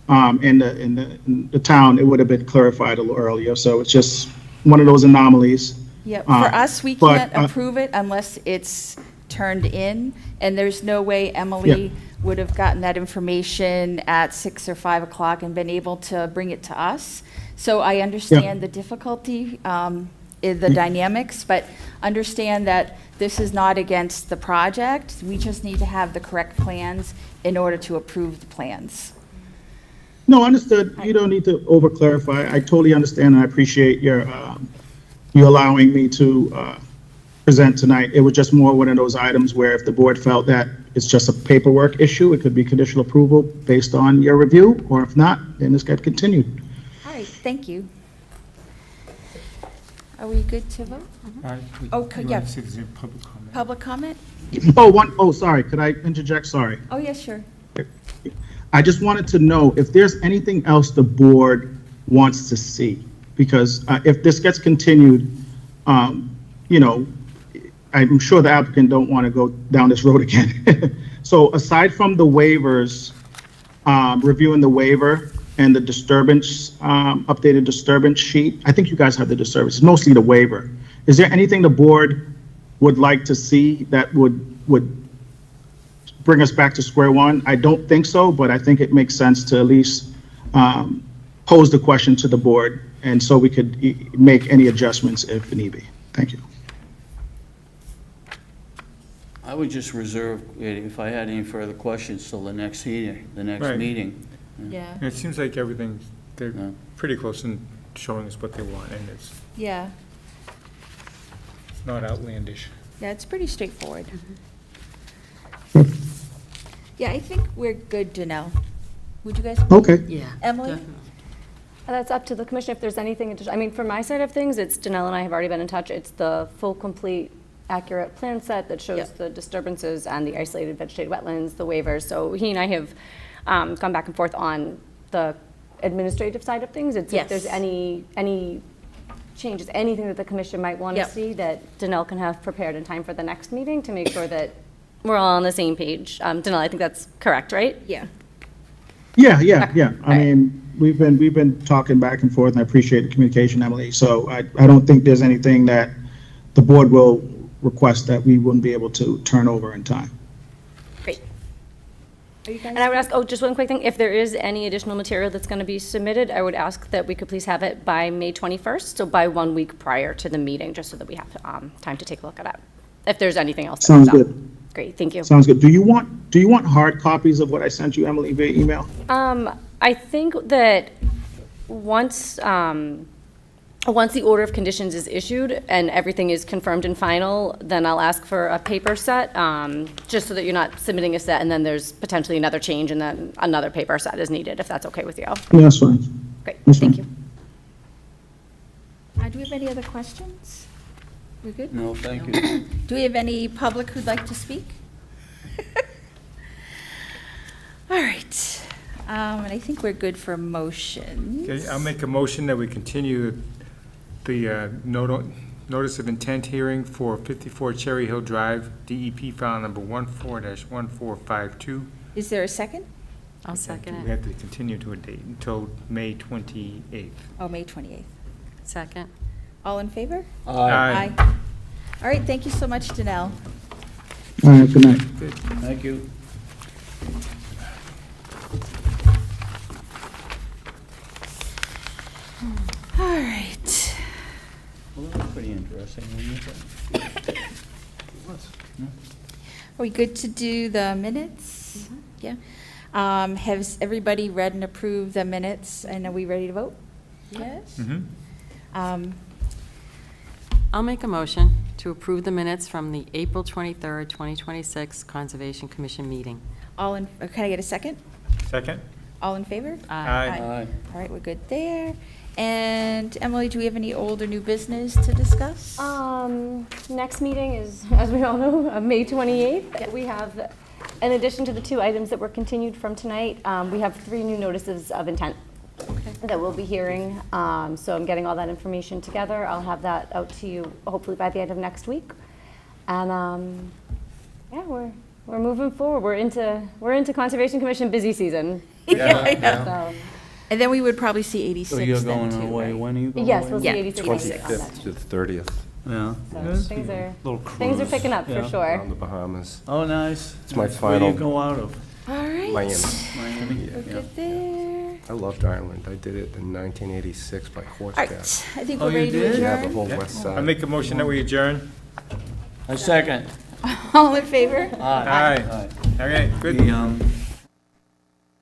and the town, it would have been clarified a little earlier. So it's just one of those anomalies. Yeah, for us, we but, can't approve it unless it's turned in, and there's no way Emily would have gotten that information at 6 or 5 o'clock and been able to bring it to us. So I understand the difficulty, in the dynamics, but understand that this is not against the project. We just need to have the correct plans in order to approve the plans. No, understood. You don't need to over-clarify. I totally understand, and I appreciate you allowing me to present tonight. It was just more one of those items where if the board felt that it's just a paperwork issue, it could be conditional approval based on your review, or if not, then this got continued. All right, thank you. Are we good to vote? Yeah. Public comment? Sorry, could I interject? Sorry. Oh, yeah, sure. I just wanted to know if there's anything else the board wants to see, because if this gets continued, you know, I'm sure the applicant don't want to go down this road again. So aside from the waivers, reviewing the waiver and the disturbance, updated disturbance sheet, I think you guys have the disturbance, it's mostly the waiver. Is there anything the board would like to see that would bring us back to square one? I don't think so, but I think it makes sense to at least pose the question to the board, and so we could make any adjustments if need be. Thank you. I would just reserve, if I had any further questions, till the next meeting, Right. Yeah, It seems like everything, they're Yeah. pretty close in showing us what they want, and it's yeah, not outlandish. yeah, it's pretty straightforward. Yeah, I think we're good, Janelle. Would you guys? Okay. Yeah. Emily? definitely. That's up to the commission if there's anything, I mean, from my side of things, it's Janelle and I have already been in touch. It's the full, complete, accurate plan set that shows Yep. the disturbances and the isolated vegetated wetlands, the waivers. So he and I have gone back and forth on the administrative side of things. It's if there's Yes. any changes, anything that the commission might want to Yep. see that Janelle can have prepared in time for the next meeting to make sure that we're all on the same page. Janelle, I think that's correct, right? Yeah. Yeah. I mean, we've been talking back and forth, and I appreciate the communication, Emily. So I don't think there's anything that the board will request that we wouldn't be able to turn over in time. Great. Are you guys? And I would ask, just one quick thing, if there is any additional material that's going to be submitted, I would ask that we could please have it by May 21st, so by 1 week prior to the meeting, just so that we have time to take a look at it, if there's anything else. that Sounds comes up. good. Great, thank you. Sounds good. Do you want hard copies of what I sent you, Emily, via email? I think that once the order of conditions is issued and everything is confirmed and final, then I'll ask for a paper set, just so that you're not submitting a set and then there's potentially another change and then another paper set is needed, if that's okay with you. Yeah, that's fine. Great, That's thank fine. you. Do we have any other questions? We're good? No, thank you. Do we have any public who'd like to speak? All right. And I think we're good for motions. Okay, I'll make a motion that we continue the notice of intent hearing for 54 Cherry Hill Drive, DEP file number 14-1452. Is there a second? I'll second We it. have to continue to a date until May 28th. Oh, May 28th. Second. All in favor? Aye. All right, thank you so much, Janelle. All right, good night. Thank you. All right. Well, that was pretty interesting, wasn't it? Are we good to do the minutes? Yeah. Has everybody read and approved the minutes, and are we ready to vote? Yes? I'll make a motion to approve the minutes from the April 23rd, 2026 Conservation Commission meeting. Can I get a second? Second? All in favor? Aye. All right, we're good there. And Emily, do we have any old or new business to discuss? Next meeting is, as we all know, May 28th. We have, in addition to the 2 items that were continued from tonight, we have 3 new notices of intent that we'll be hearing. So I'm getting all that information together. I'll have that out to you hopefully by the end of next week. And yeah, we're moving forward. We're into Conservation Commission busy season. So, And then we would probably see 86 So you're then, going too, away, right? when are you going away? yes, we'll see Yeah, 86 on that. 25th to the 30th, Yeah. So things are cruise. picking up for Yeah. sure. around the Bahamas. Oh, nice. It's my Nice. Where do final- you go out of? All right. Miami. Miami? We're Yeah. good there. I loved Ireland. I did it in 1986 by All right, horseback. I think Oh, we're you ready to did? Yeah, the adjourn. whole west I side. make a motion that we adjourn. A second. All in favor? Aye. Aye. Okay, good. The,